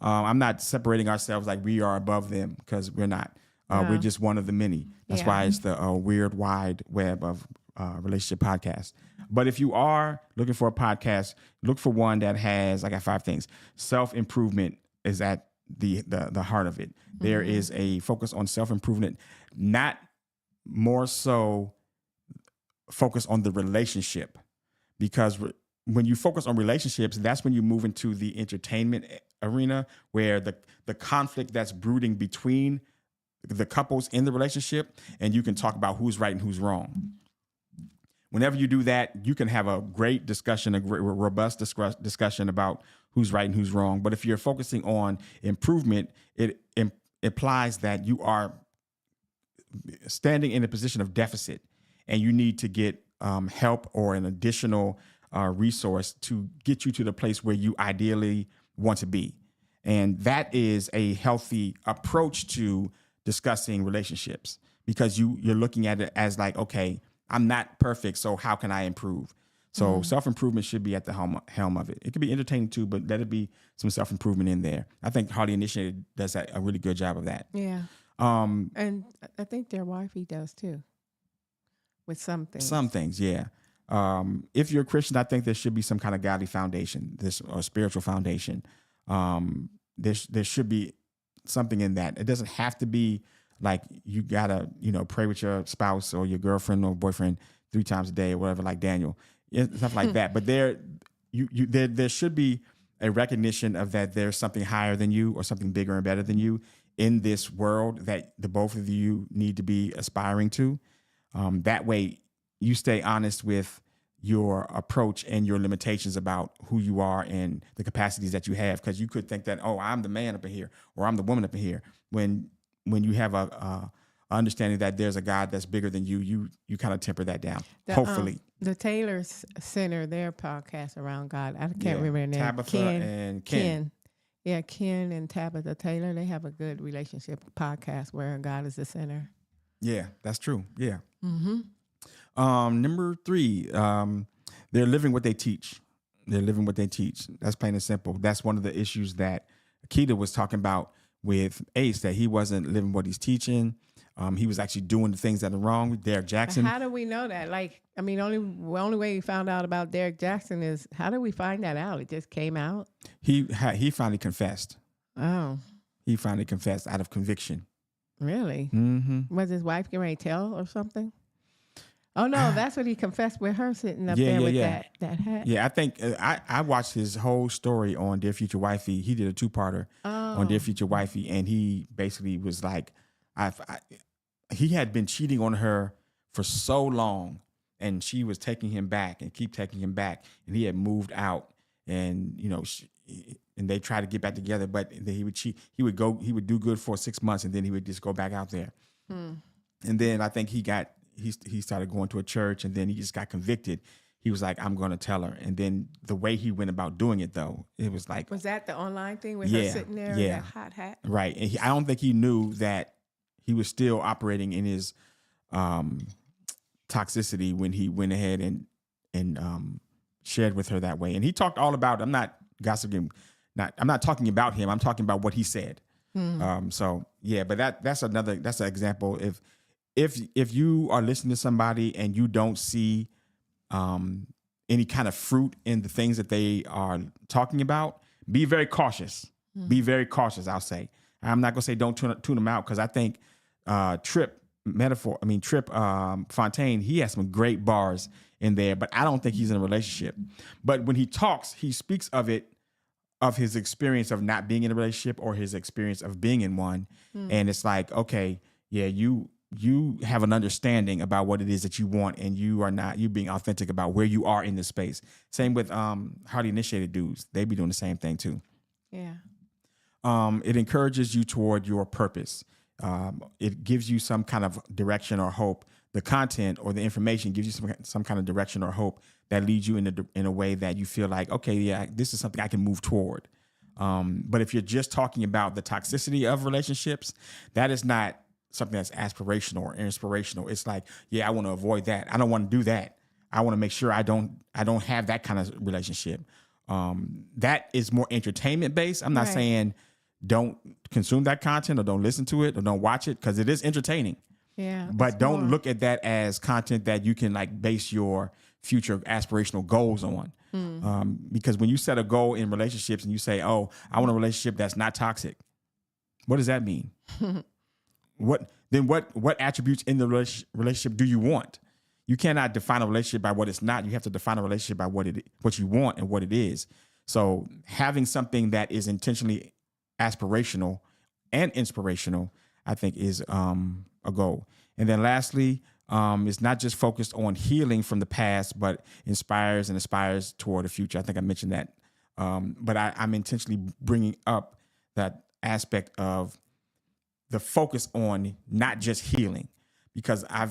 I'm not separating ourselves like we are above them, because we're not. We're just one of the many. That's why it's the weird wide web of relationship podcasts. But if you are looking for a podcast, look for one that has, I got 5 things. Self-improvement is at the heart of it. Mm-hmm. There is a focus on self-improvement, not more so focus on the relationship, because when you focus on relationships, that's when you move into the entertainment arena, where the conflict that's brooding between the couples in the relationship, and you can talk about who's right and who's wrong. Whenever you do that, you can have a great discussion, a robust discussion about who's right and who's wrong. But if you're focusing on improvement, it implies that you are standing in a position of deficit, and you need to get help or an additional resource to get you to the place where you ideally want to be. And that is a healthy approach to discussing relationships, because you're looking at it as like, okay, I'm not perfect, so how can I improve? So self-improvement should be at the helm of it. It could be entertaining too, but let it be some self-improvement in there. I think Hardy Initiated does a really good job of that. Yeah. And I think their wifey does too, with some things. Some things, yeah. If you're a Christian, I think there should be some kind of godly foundation, or spiritual foundation. There should be something in that. It doesn't have to be like you gotta, pray with your spouse or your girlfriend or boyfriend 3 times a day or whatever, like Daniel. Stuff like that. But there should be a recognition of that there's something higher than you or something bigger and better than you in this world that the both of you need to be aspiring to. That way you stay honest with your approach and your limitations about who you are and the capacities that you have. Because you could think that, oh, I'm the man up in here or I'm the woman up in here. When you have a understanding that there's a God that's bigger than you, you kind of temper that down. Hopefully. The Taylors Center, their podcast around God, I can't remember their name. Tabitha and Ken. Yeah, Ken and Tabitha Taylor, they have a good relationship podcast where God is the center. Yeah, that's true. Yeah. Mm-hmm. Number 3, they're living what they teach. They're living what they teach. That's plain and simple. That's one of the issues that Keita was talking about with Ace, that he wasn't living what he's teaching. He was actually doing the things that are wrong with Derek Jackson. How do we know that? Only way we found out about Derek Jackson is, how did we find that out? It just came out? He finally confessed. Oh. He finally confessed out of conviction. Really? Mm-hmm. Was his wife getting ready to tell or something? Oh, no, that's what he confessed with her sitting up there with that hat. Yeah, I think I watched his whole story on Dear Future Wifey. He did a 2-parter on Dear Future Wifey, and he basically was like, he had been cheating on her for so long, and she was taking him back and keep taking him back, and he had moved out, and and they tried to get back together, but then he would cheat. He would do good for 6 months, and then he would just go back out there. And then I think he started going to a church, and then he just got convicted. He was like, I'm going to tell her. And then the way he went about doing it, though, it was like... Was that the online thing with her sitting there in that hot hat? Right. And I don't think he knew that he was still operating in his toxicity when he went ahead and shared with her that way. And he talked all about it. I'm not gossiping. I'm not talking about him. I'm talking about what he said. So, yeah, but that's an example. If you are listening to somebody and you don't see any kind of fruit in the things that they are talking about, be very cautious. Be very cautious, I'll say. I'm not going to say don't tune them out, because I think Trip Fontaine, he has some great bars in there, but I don't think he's in a relationship. But when he talks, he speaks of it of his experience of not being in a relationship or his experience of being in one. And it's like, okay, yeah, you have an understanding about what it is that you want, and you being authentic about where you are in this space. Same with highly initiated dudes. They be doing the same thing too. Yeah. It encourages you toward your purpose. It gives you some kind of direction or hope. The content or the information gives you some kind of direction or hope that leads you in a way that you feel like, okay, yeah, this is something I can move toward. But if you're just talking about the toxicity of relationships, that is not something that's aspirational or inspirational. It's like, yeah, I want to avoid that. I don't want to do that. I want to make sure I don't have that kind of relationship. That is more entertainment based. I'm not saying don't consume that content or don't listen to it or don't watch it, because it is entertaining. Yeah. But don't look at that as content that you can like base your future aspirational goals on. Because when you set a goal in relationships and you say, oh, I want a relationship that's not toxic, what does that mean? What attributes in the relationship do you want? You cannot define a relationship by what it's not. You have to define a relationship by what you want and what it is. So having something that is intentionally aspirational and inspirational, I think, is a goal. And then lastly, it's not just focused on healing from the past, but inspires and aspires toward the future. I think I mentioned that. But I'm intentionally bringing up that aspect of the focus on not just healing, because I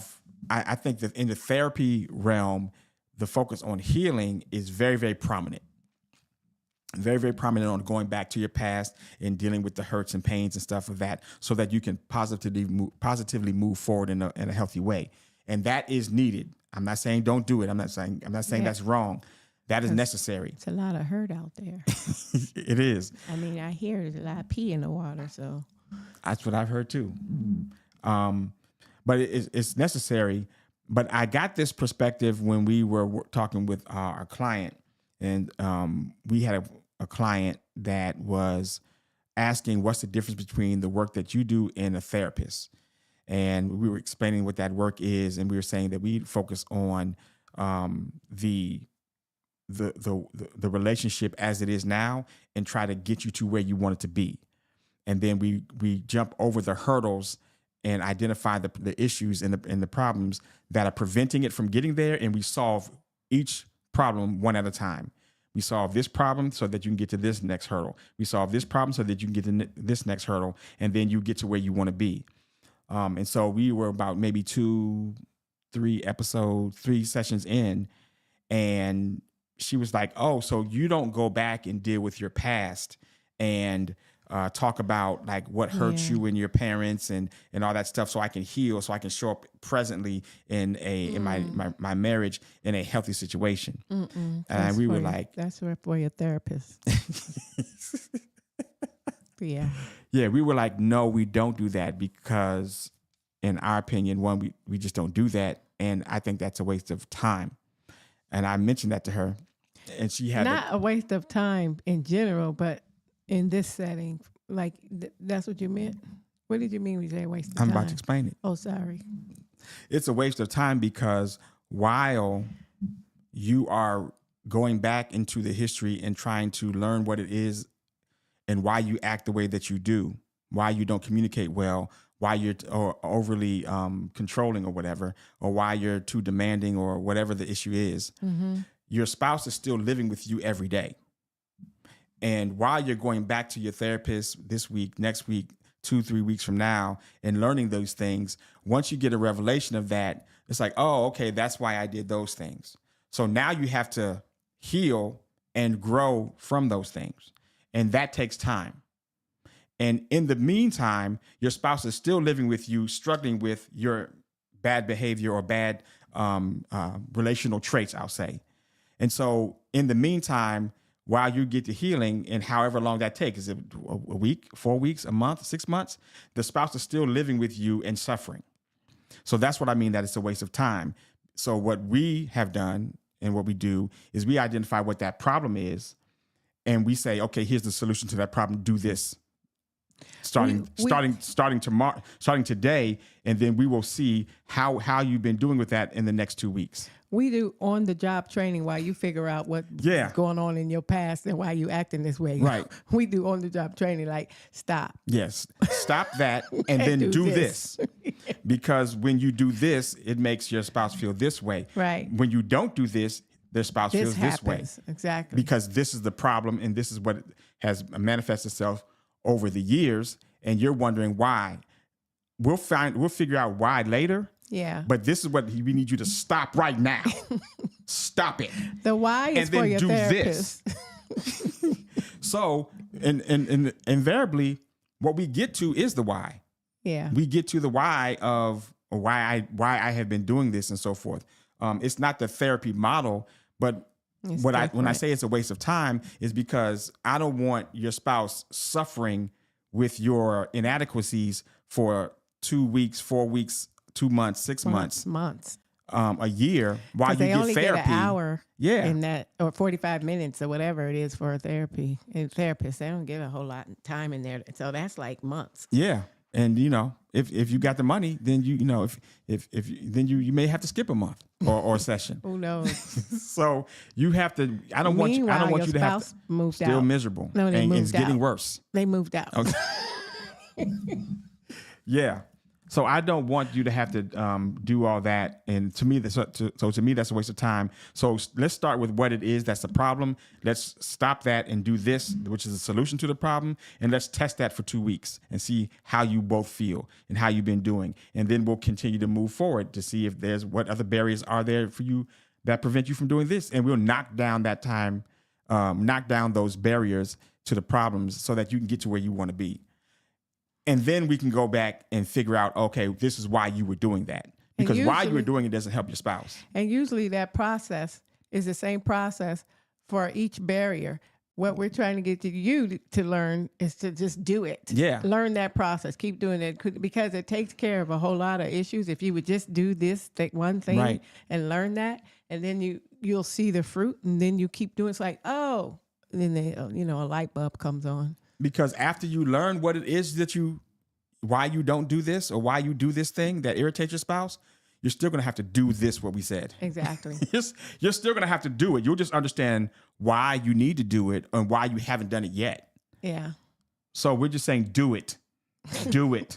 think that in the therapy realm, the focus on healing is very, very prominent. Very, very prominent on going back to your past and dealing with the hurts and pains and stuff of that, so that you can positively move forward in a healthy way. And that is needed. I'm not saying don't do it. I'm not saying that's wrong. That is necessary. It's a lot of hurt out there. It is. I mean, I hear there's a lot of pee in the water, so. That's what I've heard too. But it's necessary. But I got this perspective when we were talking with our client, and we had a client that was asking what's the difference between the work that you do and a therapist. And we were explaining what that work is, and we were saying that we focus on the relationship as it is now and try to get you to where you want it to be. And then we jump over the hurdles and identify the issues and the problems that are preventing it from getting there, and we solve each problem one at a time. We solve this problem so that you can get to this next hurdle. We solve this problem so that you can get to this next hurdle, and then you get to where you want to be. And so we were about maybe 3 sessions in, and she was like, oh, so you don't go back and deal with your past and talk about like what hurt you and your parents and all that stuff, so I can heal, so I can show up presently in my marriage in a healthy situation. And we were like, that's for your therapist. Yeah. Yeah, we were like, no, we don't do that, because in our opinion, one, we just don't do that. And I think that's a waste of time. And I mentioned that to her, and she had not a waste of time in general, but in this setting, like that's what you meant? What did you mean when you say waste of time? I'm about to explain it. Oh, sorry. It's a waste of time because while you are going back into the history and trying to learn what it is and why you act the way that you do, why you don't communicate well, why you're overly controlling or whatever, or why you're too demanding or whatever the issue is, your spouse is still living with you every day. And while you're going back to your therapist this week, next week, 2-3 weeks from now, and learning those things, once you get a revelation of that, it's like, oh, okay, that's why I did those things. So now you have to heal and grow from those things. And that takes time. And in the meantime, your spouse is still living with you, struggling with your bad behavior or bad relational traits, I'll say. And so in the meantime, while you get to healing, and however long that takes, is it a week, 4 weeks, a month, 6 months, the spouse is still living with you and suffering. So that's what I mean, that it's a waste of time. So what we have done and what we do is we identify what that problem is, and we say, okay, here's the solution to that problem. Do this. starting today, and then we will see how you've been doing with that in the next 2 weeks. We do on-the-job training while you figure out what's going on in your past and why you acting this way. Right. We do on-the-job training, like, stop. Yes. Stop that and then do this. Because when you do this, it makes your spouse feel this way. Right. When you don't do this, their spouse feels this way. Exactly. Because this is the problem, and this is what has manifested itself over the years, and you're wondering why. We'll figure out why later. Yeah. But this is what we need you to stop right now. Stop it. The why is for your therapist. This. So, and invariably, what we get to is the why. Yeah. We get to the why of why I have been doing this and so forth. It's not the therapy model, but when I say it's a waste of time is because I don't want your spouse suffering with your inadequacies for 2 weeks, 4 weeks, 2 months, 6 months, a year while you they get only therapy. Get an hour in that, or 45 minutes or whatever it is for a therapy. And therapists, they don't get a whole lot of time in there. So that's like months. Yeah. And if you got the money, then then you may have to skip a month or a session. Who knows? So you have to. I don't want you to have to moved still out. miserable. No, they and moved it's getting out. worse. They moved out. Okay. Yeah. So I don't want you to have to do all that, and to me, that's a waste of time. So let's start with what it is that's the problem. Let's stop that and do this, which is a solution to the problem, and let's test that for 2 weeks and see how you both feel and how you've been doing, and then we'll continue to move forward to see if there's what other barriers are there for you that prevent you from doing this, and we'll knock down that time, knock down those barriers to the problems so that you can get to where you want to be. And then we can go back and figure out, okay, this is why you were doing that. Because why you were doing it doesn't help your spouse. And usually that process is the same process for each barrier. What we're trying to get you to learn is to just do it. Yeah. Learn that process. Keep doing it because it takes care of a whole lot of issues. If you would just do this one thing and learn that, and then you'll see the fruit, and then you keep doing it. It's like, oh, and then a light bulb comes on. Because after you learn what it is why you don't do this or why you do this thing that irritates your spouse, you're still going to have to do this, what we said. Exactly. You're still going to have to do it. You'll just understand why you need to do it and why you haven't done it yet. Yeah. So we're just saying, do it. Do it.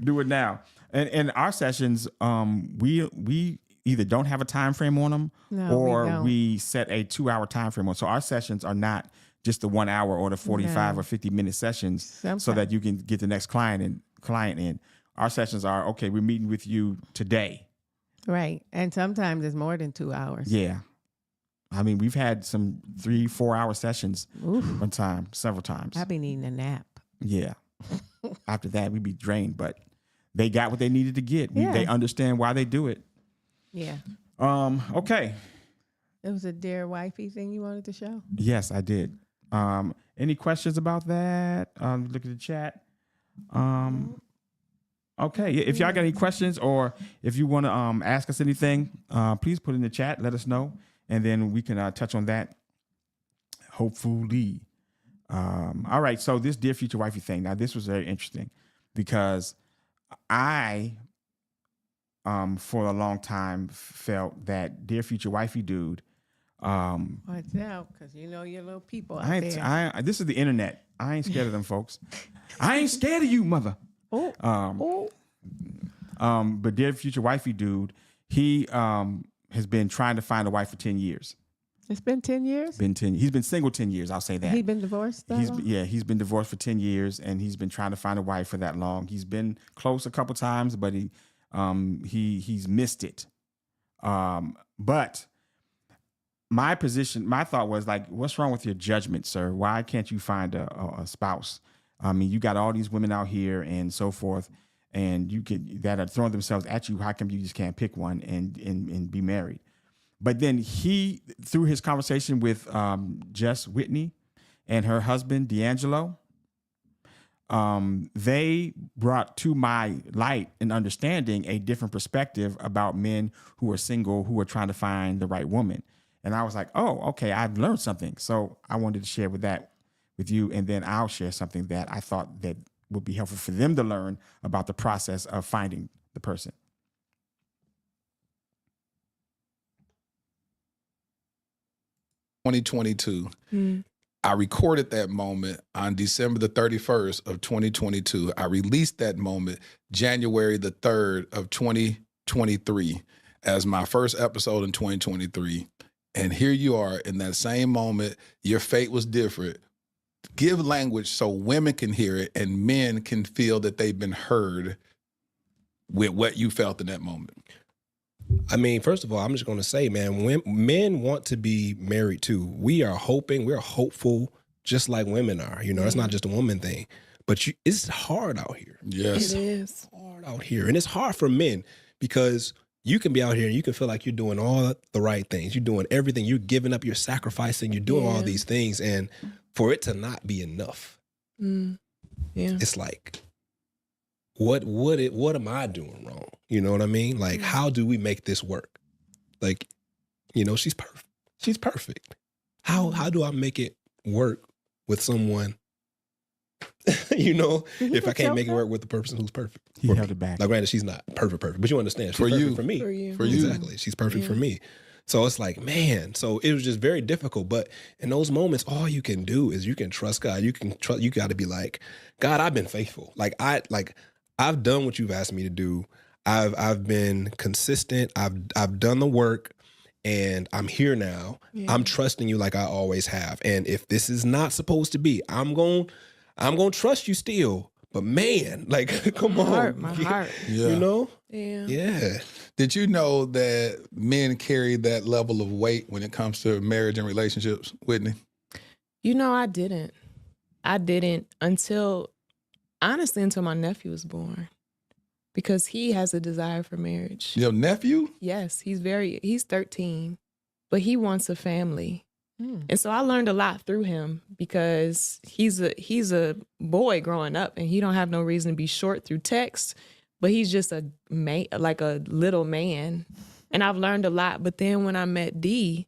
Do it now. And our sessions, we either don't have a time frame on them or we set a 2-hour time frame on. So our sessions are not just the 1 hour or the 45 or 50-minute sessions so that you can get the next client in. Our sessions are, okay, we're meeting with you today. Right. And sometimes it's more than 2 hours. Yeah. I mean, we've had some 3-4 hour sessions one time, several times. I've been needing a nap. Yeah. After that, we'd be drained, but they got what they needed to get. They understand why they do it. Yeah. Okay. It was a Dear Wifey thing you wanted to show? Yes, I did. Any questions about that? Look at the chat. Okay, if y'all got any questions or if you want to ask us anything, please put it in the chat. Let us know, and then we can touch on that. Hopefully. All right. So this Dear Future Wifey thing. Now this was very interesting because I, for a long time, felt that Dear Future Wifey dude. Watch out, because you know your little people out there. This is the internet. I ain't scared of them folks. I ain't scared of you, mother. But Dear Future Wifey dude, he has been trying to find a wife for 10 years. It's been 10 years? He's been single 10 years, I'll say that. He been divorced that long? He's been divorced for 10 years, and he's been trying to find a wife for that long. He's been close a couple times, but he's missed it. But my thought was like, what's wrong with your judgment, sir? Why can't you find a spouse? I mean, you got all these women out here and so forth, and that are throwing themselves at you. How come you just can't pick one and be married? But then he, through his conversation with Jess Whitney and her husband, D'Angelo, they brought to my light and understanding a different perspective about men who are single, who are trying to find the right woman. And I was like, oh, okay, I've learned something. So I wanted to share with with you, and then I'll share something that I thought that would be helpful for them to learn about the process of finding the person. I recorded that moment on December the 31st of 2022. I released that moment January the 3rd of 2023 as my first episode in 2023. And here you are in that same moment. Your fate was different. Give language so women can hear it and men can feel that they've been heard with what you felt in that moment. I mean, first of all, I'm just going to say, man, when men want to be married too. We are hoping, we're hopeful, just like women are. You know, it's not just a woman thing. But it's hard out here. Yes. It is. Hard out here. And it's hard for men because you can be out here and you can feel like you're doing all the right things. You're doing everything. You're giving up, you're sacrificing, you're doing all these things. And for it to not be enough, it's like, what am I doing wrong? You know what I mean? Like, how do we make this work? Like, you know, she's perfect. She's perfect. How do I make it work with someone? You know, if I can't make it work with the person who's perfect. He held it back. Like, granted, she's not perfect, but you understand. She's For perfect you. for me. For you. Exactly. She's perfect for me. So it's like, man, so it was just very difficult. But in those moments, all you can do is you can trust God. You got to be like, God, I've been faithful. I've done what you've asked me to do. I've been consistent. I've done the work, and I'm here now. I'm trusting you like I always have. And if this is not supposed to be, I'm going to trust you still. But man, like, come on, My heart. you know? Yeah. Did you know that men carry that level of weight when it comes to marriage and relationships, Whitney? You know, I didn't. Until my nephew was born. Because he has a desire for marriage. Your nephew? Yes, he's 13, but he wants a family. And so I learned a lot through him because he's a boy growing up and he don't have no reason to be short through text, but he's just a little man. And I've learned a lot. But then when I met D,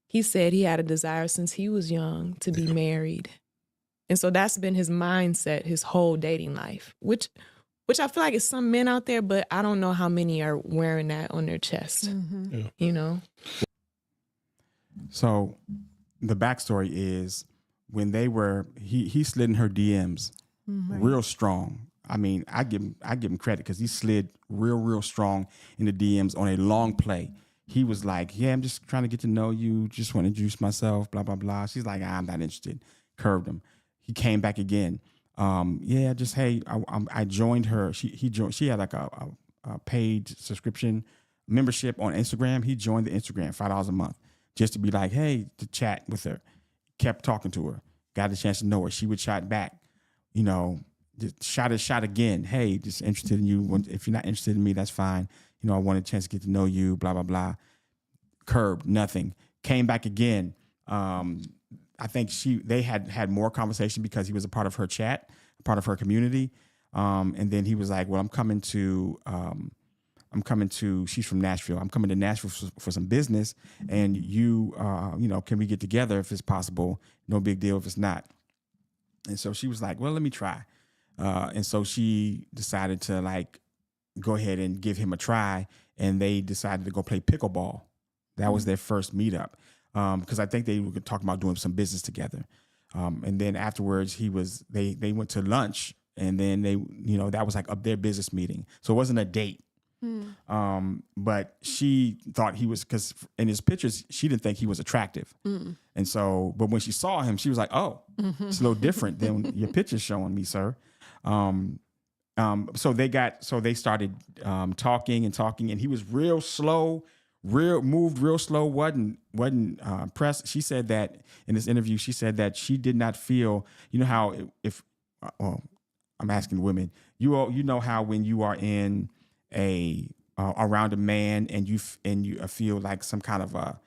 he said he had a desire since he was young to be married. And so that's been his mindset, his whole dating life, which I feel like it's some men out there, but I don't know how many are wearing that on their chest, you know? So the backstory is when he slid in her DMs real strong. I mean, I give him credit because he slid real strong in the DMs on a long play. He was like, yeah, I'm just trying to get to know you. Just want to introduce myself, blah, blah, blah. She's like, I'm not interested. Curved him. He came back again. I joined her. She had like a paid subscription membership on Instagram. He joined the Instagram, $5 a month, just to be like, hey, to chat with her. Kept talking to her. Got a chance to know her. She would chat back, you know, just shot again. Hey, just interested in you. If you're not interested in me, that's fine. You know, I wanted a chance to get to know you, blah, blah, blah. Curbed, nothing. Came back again. I think they had more conversation because he was a part of her chat, a part of her community. And then he was like, well, I'm coming to, she's from Nashville. I'm coming to Nashville for some business. And can we get together if it's possible? No big deal if it's not. And so she was like, well, let me try. And so she decided to like go ahead and give him a try. And they decided to go play pickleball. That was their first meetup. Because I think they were talking about doing some business together. And then afterwards they went to lunch and then that was like their business meeting. So it wasn't a date. But she thought he was, because in his pictures, she didn't think he was attractive. And so, but when she saw him, she was like, oh, it's a little different than your picture's showing me, sir. So they started talking, and he was real slow, moved real slow, wasn't pressed. She said that in this interview, she said that she did not feel, you know how I'm asking women, you know how when you are in around a man and you feel like some kind of a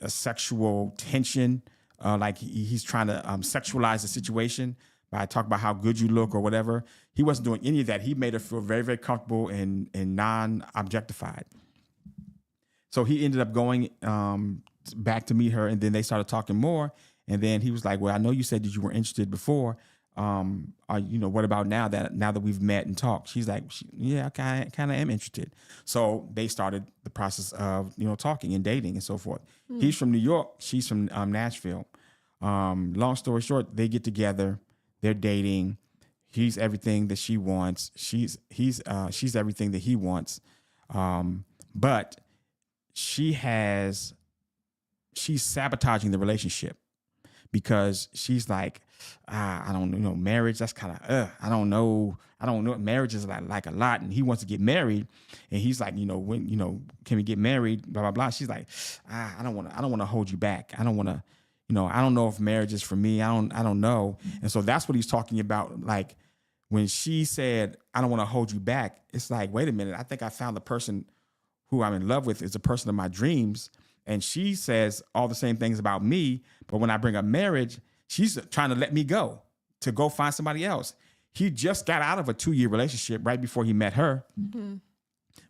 sexual tension, like he's trying to sexualize the situation by talking about how good you look or whatever. He wasn't doing any of that. He made her feel very, very comfortable and non-objectified. So he ended up going back to meet her, and then they started talking more. And then he was like, well, I know you said that you were interested before. What about now that we've met and talked? She's like, yeah, I kind of am interested. So they started the process of, talking and dating and so forth. He's from New York. She's from Nashville. Long story short, they get together, they're dating. He's everything that she wants. She's everything that he wants. But she's sabotaging the relationship because she's like, I don't know, marriage, that's kind of, I don't know. Marriage is like a lot. And he wants to get married. And he's like, when, can we get married? Blah, blah, blah. She's like, I don't want to hold you back. I don't want to, I don't know if marriage is for me. I don't know. And so that's what he's talking about. Like when she said, I don't want to hold you back, it's like, wait a minute. I think I found the person who I'm in love with is the person of my dreams. And she says all the same things about me. But when I bring up marriage, she's trying to let me go to go find somebody else. He just got out of a 2-year relationship right before he met her,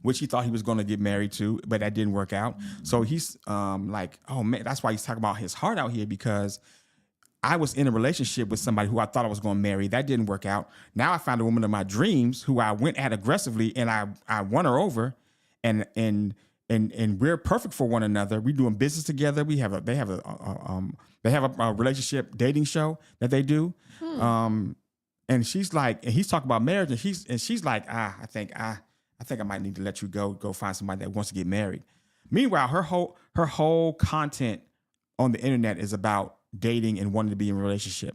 which he thought he was going to get married to, but that didn't work out. So he's like, oh man, that's why he's talking about his heart out here, because I was in a relationship with somebody who I thought I was going to marry. That didn't work out. Now I found a woman of my dreams who I went at aggressively, and I won her over, and we're perfect for one another. We're doing business together. They have a relationship dating show that they do. And she's like, and he's talking about marriage, and she's like, I think I might need to let you go find somebody that wants to get married. Meanwhile, her whole content on the internet is about dating and wanting to be in a relationship.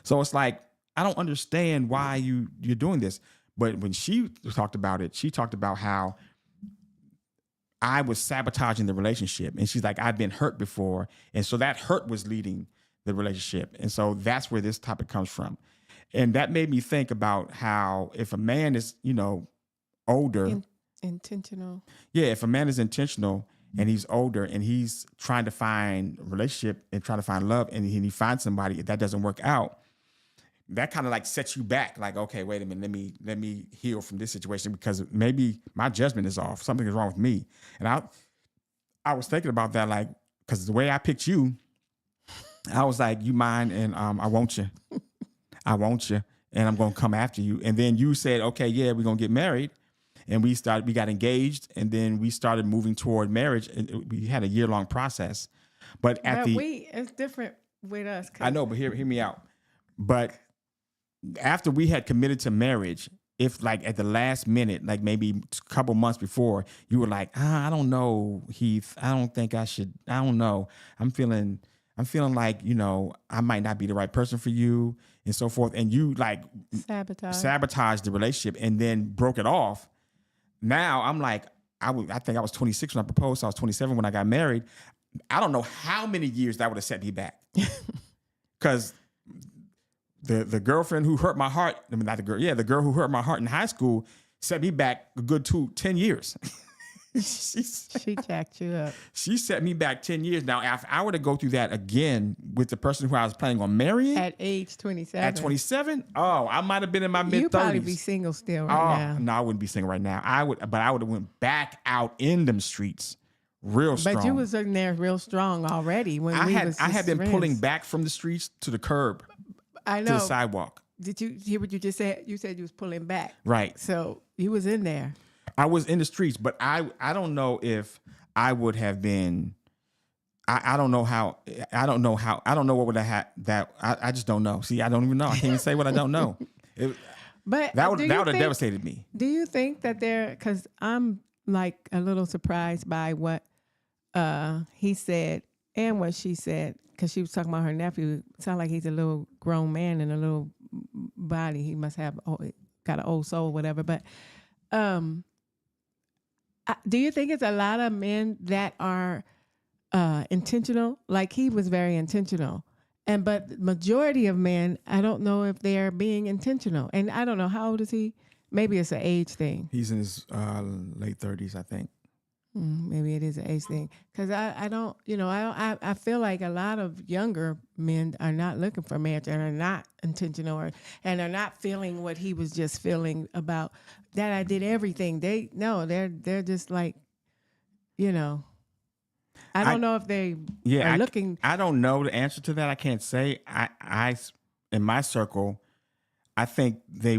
So it's like, I don't understand why you're doing this. But when she talked about it, she talked about how I was sabotaging the relationship. And she's like, I've been hurt before. And so that hurt was leading the relationship. And so that's where this topic comes from. And that made me think about how if a man is, older. Intentional. Yeah, if a man is intentional and he's older and he's trying to find a relationship and trying to find love, and he finds somebody that doesn't work out, that kind of like sets you back. Like, okay, wait a minute, let me heal from this situation because maybe my judgment is off. Something is wrong with me. And I was thinking about that, like, because the way I picked you, I was like, you mine, and I want you. I want you, and I'm going to come after you. And then you said, okay, yeah, we're going to get married. And we got engaged, and then we started moving toward marriage. And we had a year-long process. But it's different with us. I know, but hear me out. But after we had committed to marriage, if like at the last minute, like maybe a couple months before, you were like, I don't know, Heath, I don't think I should, I don't know. I'm feeling like, I might not be the right person for you and so forth. And you like sabotaged the relationship and then broke it off. Now I'm like, I think I was 26 when I proposed. So I was 27 when I got married. I don't know how many years that would have set me back. Because the girlfriend who hurt my heart, the girl who hurt my heart in high school set me back a good 10 years. She jacked you up. She set me back 10 years. Now, if I were to go through that again with the person who I was planning on marrying at age 27, I might have been in my mid-30s. You'd probably be single still right now. No, I wouldn't be single right now. I would have went back out in them streets real strong. But you was in there real strong already when I had been pulling back from the streets to the curb. I know. To the sidewalk. Did you hear what you just said? You said you was pulling back. Right. So you was in there. I was in the streets, but I don't know if I would have been. I don't know what would have had that. I just don't know. See, I don't even know. I can't even say what I don't know. That would have devastated me. Do you think that because I'm like a little surprised by what he said and what she said, because she was talking about her nephew. It sounds like he's a little grown man in a little body. He must have got an old soul, whatever. But do you think it's a lot of men that are intentional? Like he was very intentional. But the majority of men, I don't know if they're being intentional. And I don't know, how old is he? Maybe it's an age thing. He's in his late 30s, I think. Maybe it is an age thing. Because I feel like a lot of younger men are not looking for marriage and are not intentional and are not feeling what he was just feeling about that I did everything. They're just like, I don't know if they are looking. I don't know the answer to that. I can't say. I in my circle, I think the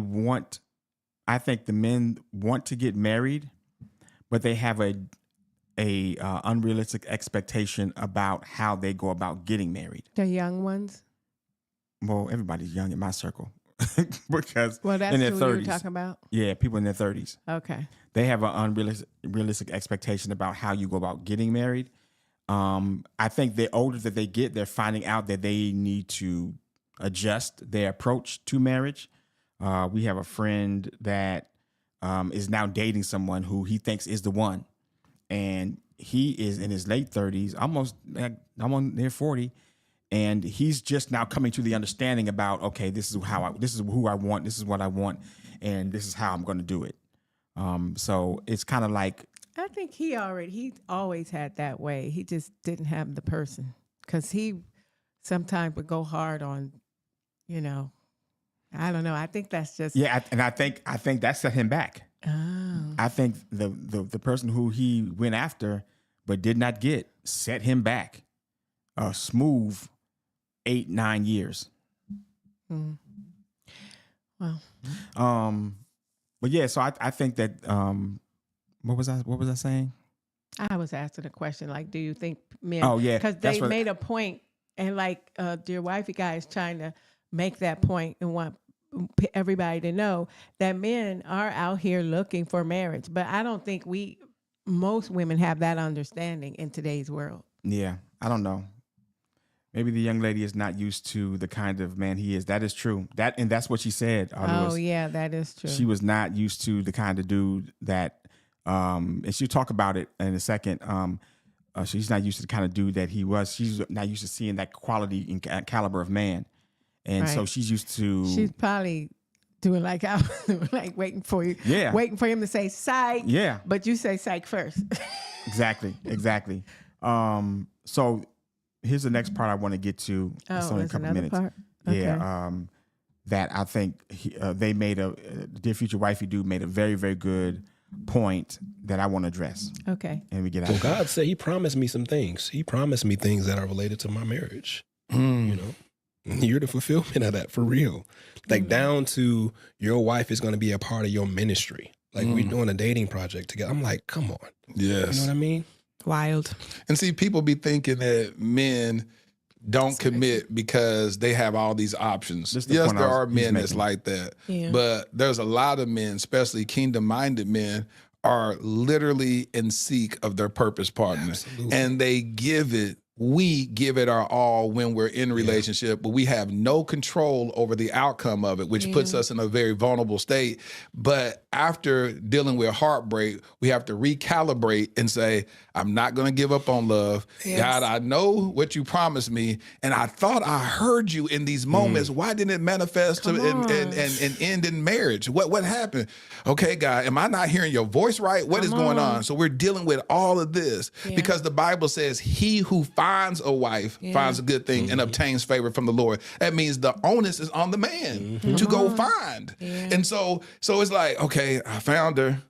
men want to get married, but they have a unrealistic expectation about how they go about getting married. The young ones. Well, everybody's young in my circle because that's in their who 30s. you're talking about. Yeah, people in their 30s. Okay. They have an unrealistic expectation about how you go about getting married. I think the older that they get, they're finding out that they need to adjust their approach to marriage. We have a friend that is now dating someone who he thinks is the one, and he is in his late 30s, almost near 40, and he's just now coming to the understanding about, okay, this is who I want, this is what I want, and this is how I'm going to do it. So it's kind of like, I think he always had that way. He just didn't have the person, because he sometimes would go hard on, I don't know. I think that's just and I think that set him back. Oh. I think the person who he went after but did not get set him back a smooth 8-9 years. Mm. Well, but yeah, so I think that what was I saying? I was asking a question like, do you think men? Oh yeah, because they made a point, and like dear wifey guy is trying to make that point and want everybody to know that men are out here looking for marriage, but I don't think most women have that understanding in today's world. Yeah, I don't know. Maybe the young lady is not used to the kind of man he is. That is true. That's what she said. Yeah, that is true. She was not used to the kind of dude that, and she'll talk about it in a second. She's not used to the kind of dude that he was. She's not used to seeing that quality and caliber of man. And so she's used to. She's probably doing like I was doing, like waiting for you. Yeah. Waiting for him to say psych. Yeah. But you say psych first. Exactly. So here's the next part I want to get to. It's only a couple minutes. Part? Okay. Yeah. That I think they made Dear Future Wifey dude made a very, very good point that I want to address. Okay. And we get out. Well, God said He promised me some things. He promised me things that are related to my marriage. You're the fulfillment of that, for real. Like down to your wife is going to be a part of your ministry. Like we're doing a dating project together. I'm like, come on. Yes. You know what I mean? Wild. And see, people be thinking that men don't commit because they have all these options. Yes, there are men that's like that. Yeah. But there's a lot of men, especially kingdom-minded men, are literally in seek of their purpose partner. Absolutely. And we give it our all when we're in a relationship, but we have no control over the outcome of it, which puts us in a very vulnerable state. But after dealing with heartbreak, we have to recalibrate and say, I'm not going to give up on love. Yes. God, I know what you promised me, and I thought I heard you in these moments. Why didn't it manifest and end in marriage? What happened? Okay, God, am I not hearing your voice right? What is going on? So we're dealing with all of this because the Bible says he who finds a wife finds a good thing and obtains favor from the Lord. That means the onus is on the man to go find. And so it's like, okay, I found her.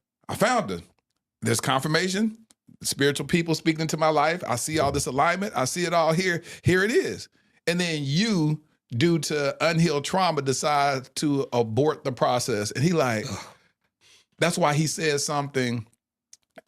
There's confirmation. Spiritual people speaking into my life. I see all this alignment. I see it all here. Here it is. And then you, due to unhealed trauma, decide to abort the process. And he like, that's why he says something,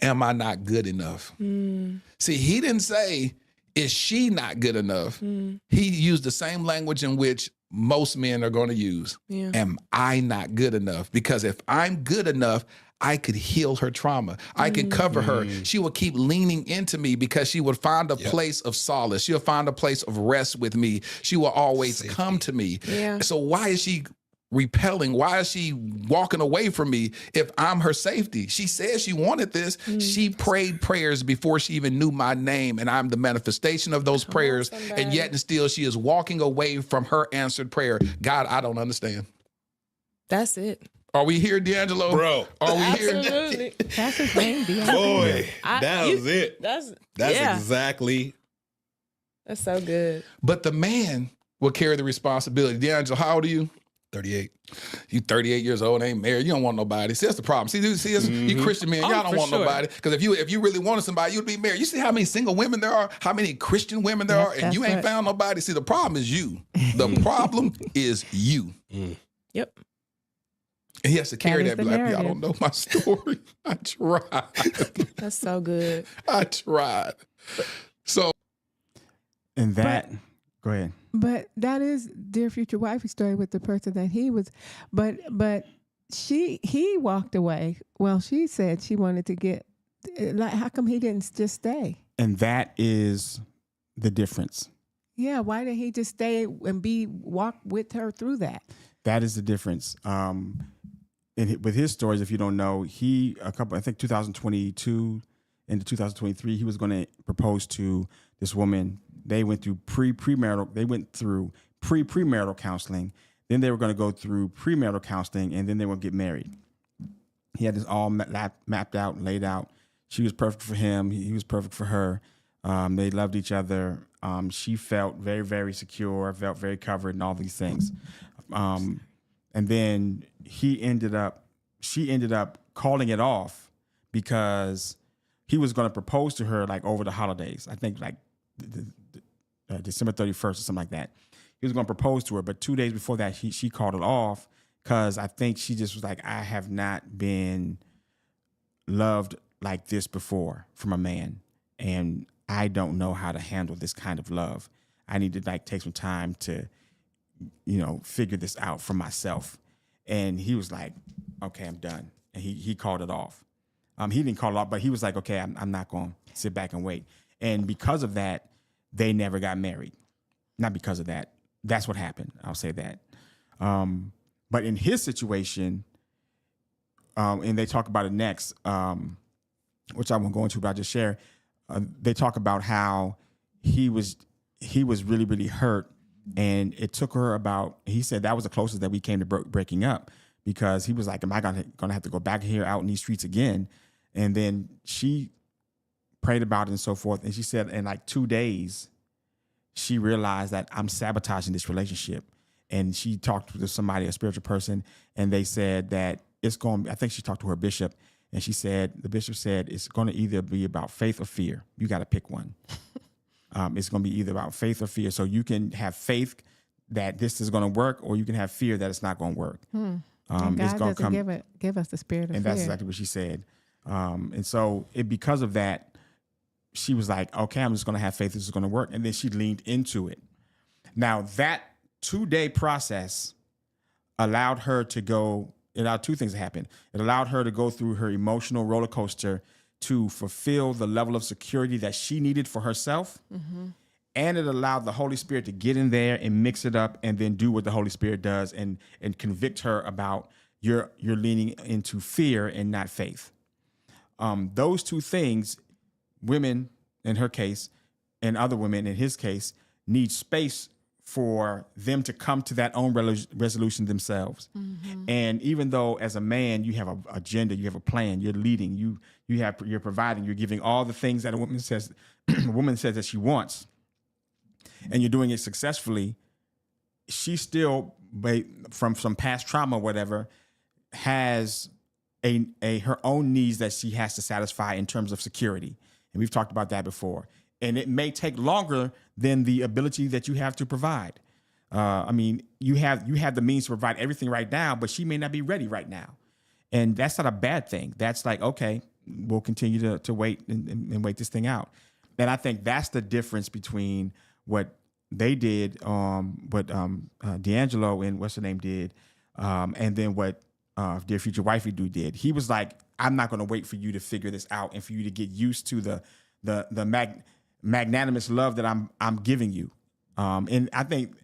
am I not good enough? See, he didn't say, is she not good enough? He used the same language in which most men are going to use. Am I not good enough? Because if I'm good enough, I could heal her trauma. I could cover her. She will keep leaning into me because she would find a place of solace. She'll find a place of rest with me. She will always come to me. So why is she repelling? Why is she walking away from me if I'm her safety? She said she wanted this. She prayed prayers before she even knew my name, and I'm the manifestation of those prayers. And yet and still she is walking away from her answered prayer. God, I don't understand. That's it. Are we here, D'Angelo? Bro. Are we Absolutely. That's his name, D'Angelo. Boy, that was it. That's Exactly. That's so good. But the man will carry the responsibility. D'Angelo, how old are you? 38. You 38 years old, ain't married. You don't want nobody. See, that's the problem. See, you Christian men, y'all don't want nobody. Because if you really wanted somebody, you'd be married. You see how many single women there are, how many Christian women there are, and you ain't found nobody. See, the problem is you. The problem is you. Yep. And he has to carry that. Be like, y'all don't know my story. I tried. That's so good. I tried. So. And that, go ahead. But that is Dear Future Wifey story with the person that he was, but he walked away. Well, she said she wanted to get, like, how come he didn't just stay? And that is the difference. Yeah, why didn't he just stay and walk with her through that? That is the difference. With his stories, if you don't know, I think 2022 into 2023, he was going to propose to this woman. They went through premarital counseling. Then they were going to go through premarital counseling, and then they would get married. He had this all mapped out, laid out. She was perfect for him. He was perfect for her. They loved each other. She felt very, very secure, felt very covered, and all these things. And then she ended up calling it off because he was going to propose to her like over the holidays. I think like December 31st or something like that. He was going to propose to her, but 2 days before that, she called it off because I think she just was like, I have not been loved like this before from a man, and I don't know how to handle this kind of love. I need to like take some time to, figure this out for myself. And he was like, okay, I'm done. And he called it off. He didn't call it off, but he was like, okay, I'm not going to sit back and wait. And because of that, they never got married. Not because of that. That's what happened. I'll say that. But in his situation, and they talk about it next, which I won't go into, but I'll just share. They talk about how he was really, really hurt. And it took her he said that was the closest that we came to breaking up, because he was like, am I going to have to go back here out in these streets again? And then she prayed about it and so forth. And she said in like 2 days, she realized that I'm sabotaging this relationship. And she talked to somebody, a spiritual person, and they said that I think she talked to her bishop, and the bishop said, it's going to either be about faith or fear. You got to pick one. It's going to be either about faith or fear. So you can have faith that this is going to work, or you can have fear that it's not going to work. And God doesn't give us the spirit of fear. And that's exactly what she said. And so because of that, she was like, okay, I'm just going to have faith this is going to work. And then she leaned into it. Now, that 2-day process allowed two things to happen. It allowed her to go through her emotional roller coaster to fulfill the level of security that she needed for herself. Mm-hmm. And it allowed the Holy Spirit to get in there and mix it up and then do what the Holy Spirit does and convict her about you're leaning into fear and not faith. Those two things, women in her case and other women in his case, need space for them to come to that own resolution themselves. Mm-hmm. And even though as a man, you have an agenda, you have a plan, you're leading, you're providing, you're giving all the things that a woman says that she wants, and you're doing it successfully, she still, from some past trauma or whatever, has her own needs that she has to satisfy in terms of security. And we've talked about that before. And it may take longer than the ability that you have to provide. You have the means to provide everything right now, but she may not be ready right now. And that's not a bad thing. That's like, okay, we'll continue to wait and wait this thing out. And I think that's the difference between what they did, what D'Angelo and what's her name did, and then what Dear Future Wifey Dude did. He was like, I'm not going to wait for you to figure this out and for you to get used to the magnanimous love that I'm giving you. And I think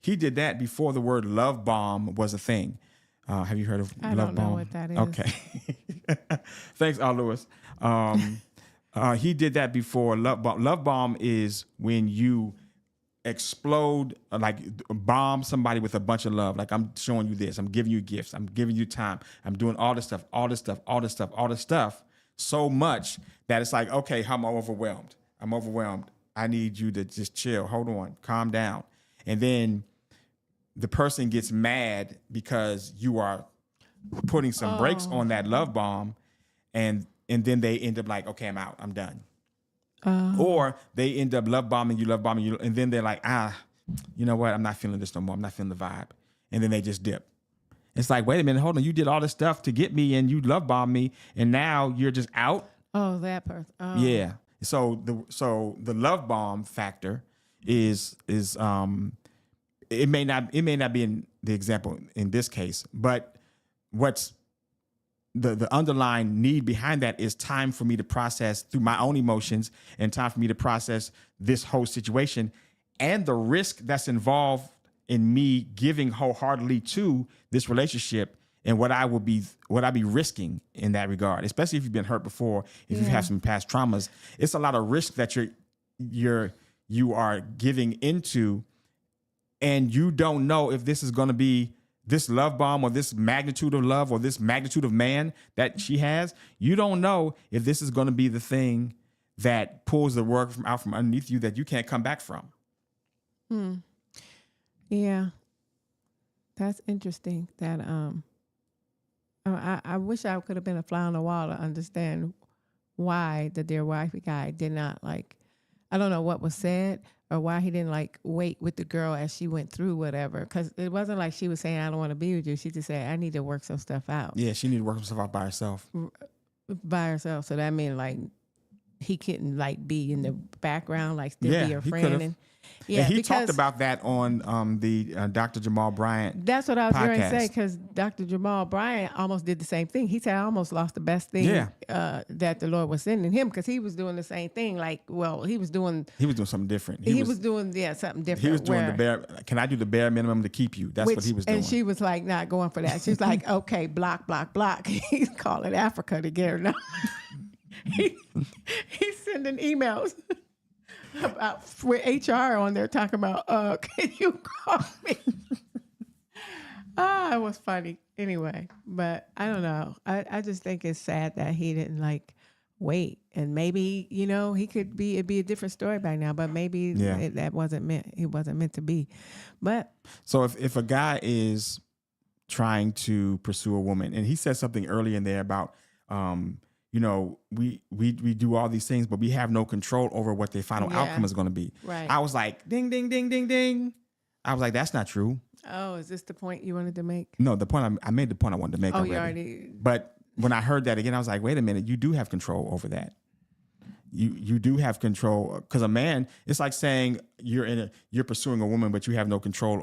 he did that before the word love bomb was a thing. Have you heard of love bomb? I don't know what that is. Okay. Thanks, Lewis. He did that before love bomb. Love bomb is when you explode, like bomb somebody with a bunch of love. Like, I'm showing you this. I'm giving you gifts. I'm giving you time. I'm doing all this stuff so much that it's like, okay, I'm overwhelmed. I need you to just chill. Hold on. Calm down. And then the person gets mad because you are putting some brakes on that love bomb, and then they end up like, okay, I'm out, I'm done. Or they end up love bombing you, and then they're like, you know what? I'm not feeling this no more. I'm not feeling the vibe. And then they just dip. It's like, wait a minute, hold on. You did all this stuff to get me and you love bombed me, and now you're just out. Oh, that person. Oh. Yeah. So the love bomb factor is it may not be in the example in this case, but what's the underlying need behind that is time for me to process through my own emotions and time for me to process this whole situation and the risk that's involved in me giving wholeheartedly to this relationship and what I be risking in that regard, especially if you've been hurt before, if you've had some past traumas. It's a lot of risk that you are giving into, and you don't know if this is going to be this love bomb or this magnitude of love or this magnitude of man that she has. You don't know if this is going to be the thing that pulls the rug out from underneath you that you can't come back from. Yeah, that's interesting. That I wish I could have been a fly on the wall to understand why the dear wifey guy did not like. I don't know what was said or why he didn't like wait with the girl as she went through whatever. Because it wasn't like she was saying, I don't want to be with you. She just said, I need to work some stuff out. Yeah, she needed to work some stuff out by herself. So that meant like he couldn't like be in the background, like still be her friend. And he talked about that on the Dr. Jamal Bryant. That's what I was going to say, podcast. because Dr. Jamal Bryant almost did the same thing. He said, I almost lost the best thing that the Lord was sending him, because he was doing the same thing. Like, well, he was doing something different. He was doing something different. He was doing the bare. Can I do the bare minimum to keep you? That's what he was doing. And she was like, not going for that. She's like, okay, block. He's calling Africa to get her number. He's sending emails about with HR on there talking about, can you call me? It was funny. Anyway, but I don't know. I just think it's sad that he didn't like wait, and maybe, it'd be a different story by now, but maybe it wasn't meant to be. But so if a guy is trying to pursue a woman, and he said something early in there about, we do all these things, but we have no control over what the final outcome is going to be. Right. I was like, ding, ding, ding, ding, ding. I was like, that's not true. Oh, is this the point you wanted to make? No, the point I made the point I wanted to make. Oh, you already. But when I heard that again, I was like, wait a minute, you do have control over that. You do have control, because a man, it's like saying you're pursuing a woman, but you have no control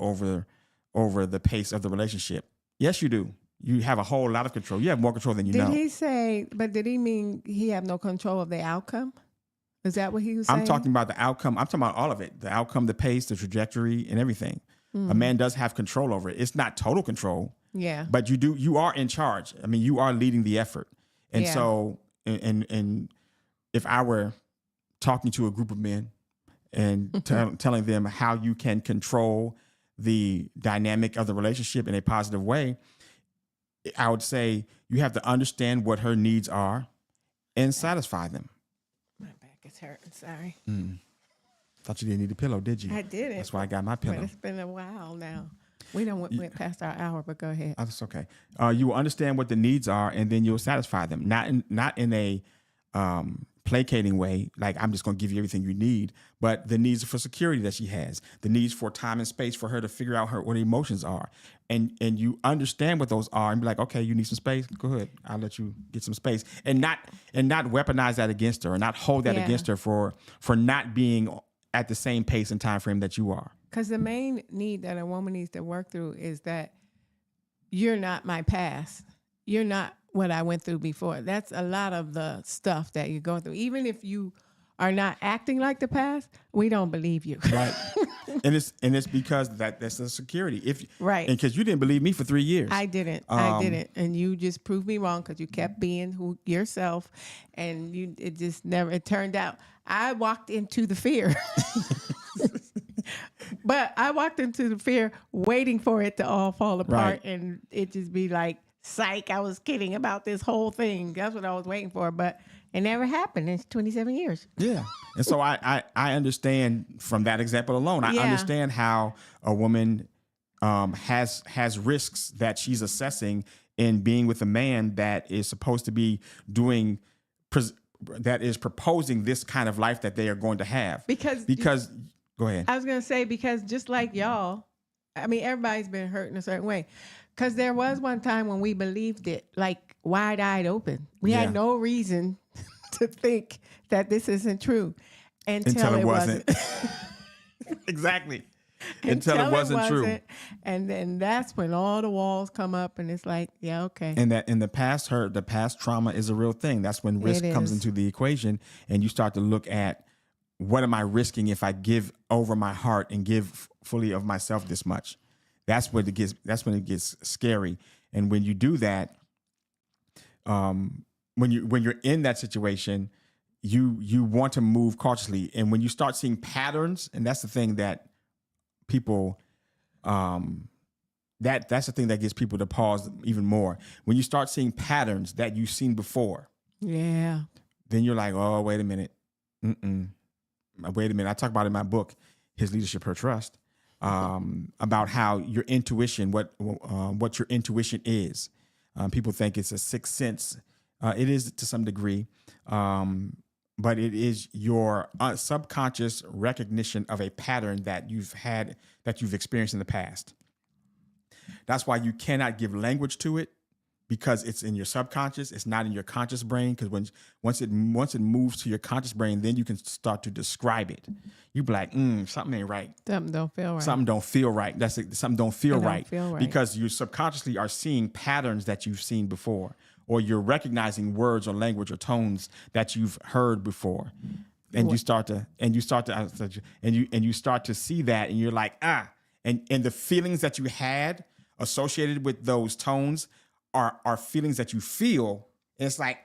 over the pace of the relationship. Yes, you do. You have a whole lot of control. You have more control than you know. Did he mean he have no control of the outcome? Is that what he was saying? I'm talking about the outcome. I'm talking about all of it. The outcome, the pace, the trajectory, and everything. A man does have control over it. It's not total control. Yeah. But you are in charge. I mean, you are leading the effort. And so, and if I were talking to a group of men and telling them how you can control the dynamic of the relationship in a positive way, I would say you have to understand what her needs are and satisfy them. My back is hurting. Sorry. Thought you didn't need a pillow, did you? I didn't. That's why I got my pillow. But it's been a while now. We don't went past our hour, but go ahead. That's okay. You will understand what the needs are, and then you'll satisfy them. Not in a placating way, like I'm just going to give you everything you need, but the needs for security that she has, the needs for time and space for her to figure out what her emotions are, and you understand what those are, and be like, okay, you need some space. Go ahead, I'll let you get some space, and not weaponize that against her, or not hold that against her for not being at the same pace and time frame that you are. Because the main need that a woman needs to work through is that you're not my past. You're not what I went through before. That's a lot of the stuff that you're going through. Even if you are not acting like the past, we don't believe you. Right. and it's because that's the security. Right. And because you didn't believe me for 3 years. I didn't. And you just proved me wrong, because you kept being yourself, and it turned out I walked into the fear. But I walked into the fear waiting for it to all fall apart, and it just be like, psych, I was kidding about this whole thing. That's what I was waiting for, but it never happened. It's 27 years. Yeah. And so I understand from that example alone. I understand how a woman has risks that she's assessing in being with a man that is supposed to be doing that is proposing this kind of life that they are going to have. Because go ahead. I was going to say, because just like y'all, I mean, everybody's been hurt in a certain way. Because there was one time when we believed it, like wide-eyed open. We had no reason to think that this isn't true until it wasn't. Exactly. Until it wasn't true. And then that's when all the walls come up and it's like, yeah, okay. And that in the past hurt, the past trauma is a real thing. That's when risk comes into the equation, and you start to look at, what am I risking if I give over my heart and give fully of myself this much? That's when it gets scary. And when you do that, when you're in that situation, you want to move cautiously. And when you start seeing patterns, and that's the thing that people, that's the thing that gets people to pause even more. When you start seeing patterns that you've seen before, then you're like, oh, wait a minute. Wait a minute. I talk about it in my book, His Leadership, Her Trust, about how your intuition, what your intuition is. People think it's a sixth sense. It is to some degree, but it is your subconscious recognition of a pattern that you've experienced in the past. That's why you cannot give language to it, because it's in your subconscious. It's not in your conscious brain, because once it moves to your conscious brain, then you can start to describe it. You be like, something ain't right. Something don't feel right. Something don't feel right. That's it. Something don't feel right. Feel right. Because you subconsciously are seeing patterns that you've seen before, or you're recognizing words or language or tones that you've heard before, and you start to see that, and you're like, and the feelings that you had associated with those tones are feelings that you feel. And it's like,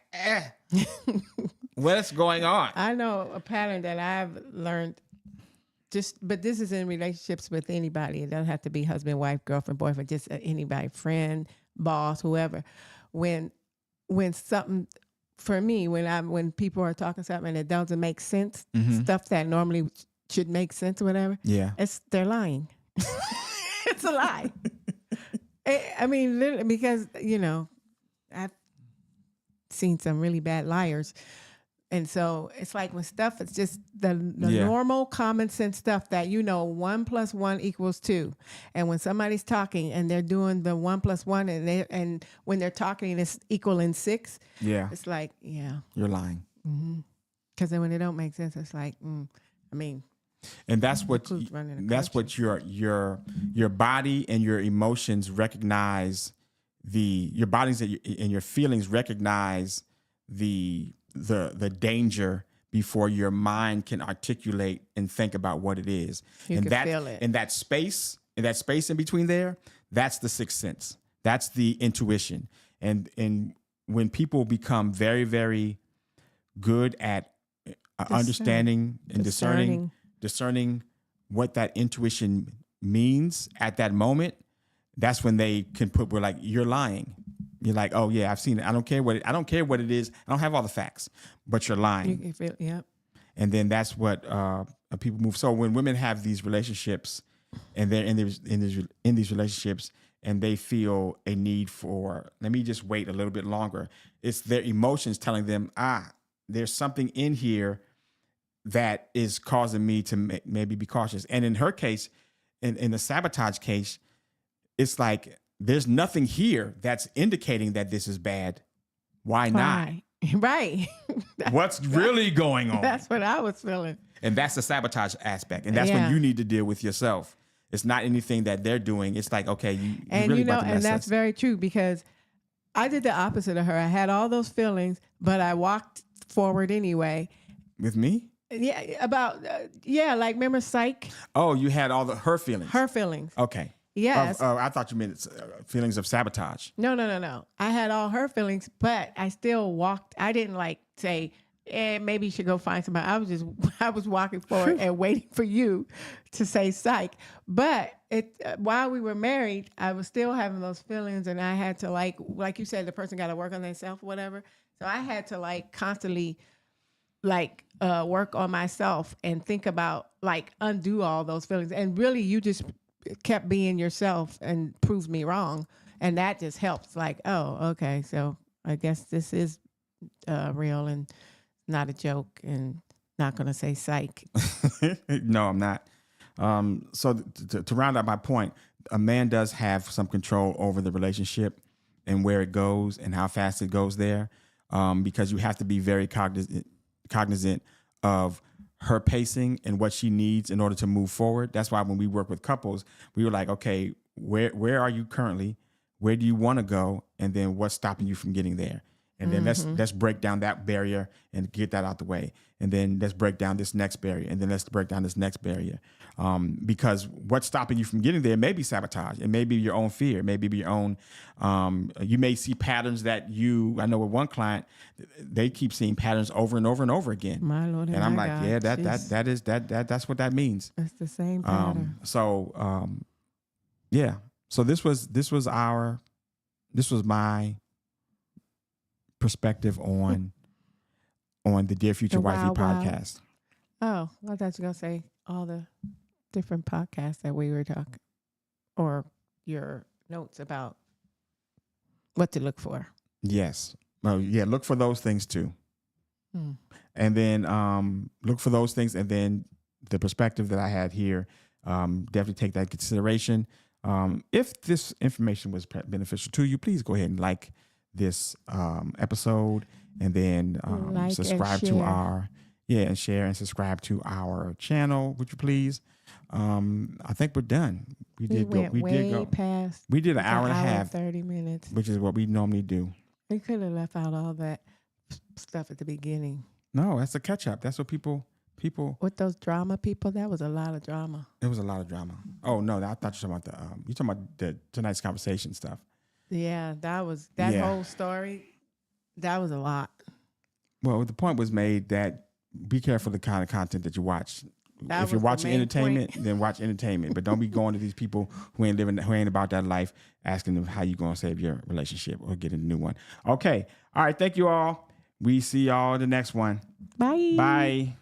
what's going on? I know a pattern that I've learned. But this is in relationships with anybody. It doesn't have to be husband, wife, girlfriend, boyfriend, just anybody, friend, boss, whoever. When something, for me, when people are talking something and it doesn't make sense, stuff that normally should make sense or whatever, they're lying. It's a lie. I mean, literally, because, I've seen some really bad liars. And so it's like when stuff is just the normal common sense stuff that 1 + 1 = 2. And when somebody's talking and they're doing the 1 + 1 and when they're talking it's equaling 6, it's like, you're lying. Because then when it don't make sense, it's like, and that's what your body and your emotions recognize. Your bodies and your feelings recognize the danger before your mind can articulate and think about what it is. You can feel it. In that space in between there, that's the sixth sense. That's the intuition. And when people become very, very good at understanding and discerning what that intuition means at that moment, that's when they can we're like, you're lying. You're like, oh yeah, I've seen it. I don't care what it is. I don't have all the facts, but you're lying. You feel, And then that's what people move. So when women have these relationships, and they're in these relationships, and they feel a need for, let me just wait a little bit longer. It's their emotions telling them, there's something in here that is causing me to maybe be cautious. And in her case, in the sabotage case, it's like, there's nothing here that's indicating that this is bad. Why not? Right. What's really going on? That's what I was feeling. And that's the sabotage aspect. And that's when you need to deal with yourself. It's not anything that they're doing. It's like, okay, you really about to mess and that's us. very true, because I did the opposite of her. I had all those feelings, but I walked forward anyway. With me? Yeah, like remember Psych? Oh, you had all her feelings. Her feelings. Okay. Yes. I thought you meant feelings of sabotage. No. I had all her feelings, but I still walked. I didn't say, maybe you should go find somebody. I was walking forward and waiting for you to say psych. But while we were married, I was still having those feelings, and I had to like you said, the person got to work on themselves, whatever. So I had to constantly work on myself and think about undo all those feelings. And really, you just kept being yourself and proved me wrong. And that just helps. Like, oh, okay, so I guess this is real and not a joke, and not going to say psych. No, I'm not. So to round out my point, a man does have some control over the relationship and where it goes and how fast it goes there, because you have to be very cognizant of her pacing and what she needs in order to move forward. That's why when we work with couples, we were like, okay, where are you currently? Where do you want to go? And then what's stopping you from getting there? And then let's break down that barrier and get that out the way. And then let's break down this next barrier. And then let's break down this next barrier. Because what's stopping you from getting there may be sabotage. It may be your own fear. It may be your own, you may see patterns that I know with one client, they keep seeing patterns over and over and over again. My Lord and I'm my like, God, yeah, that's what that means. It's the same pattern. Yeah. So this was my perspective on the Dear Future Wifey podcast. Oh, I thought you were going to say all the different podcasts that we were talking, or your notes about what to look for. Yes. Well, yeah, look for those things too. And then look for those things, and then the perspective that I had here, definitely take that into consideration. If this information was beneficial to you, please go ahead and like this episode, and then subscribe to our and share and subscribe to our channel, would you please? I think we're done. We did past. We did an hour and a half, 30 minutes, which is what we normally do. We could have left out all that stuff at the beginning. No, that's a catch up. That's what people with those drama people. That was a lot of drama. It was a lot of drama. Oh no, I thought you were talking about the tonight's conversation stuff. Yeah, that whole story. That was a lot. Well, the point was made that be careful the kind of content that you watch. If you're watching entertainment, then watch entertainment. But don't be going to these people who ain't about that life, asking them how you gonna save your relationship or get a new one. Okay. All right. Thank you all. We see y'all in the next one. Bye. Bye.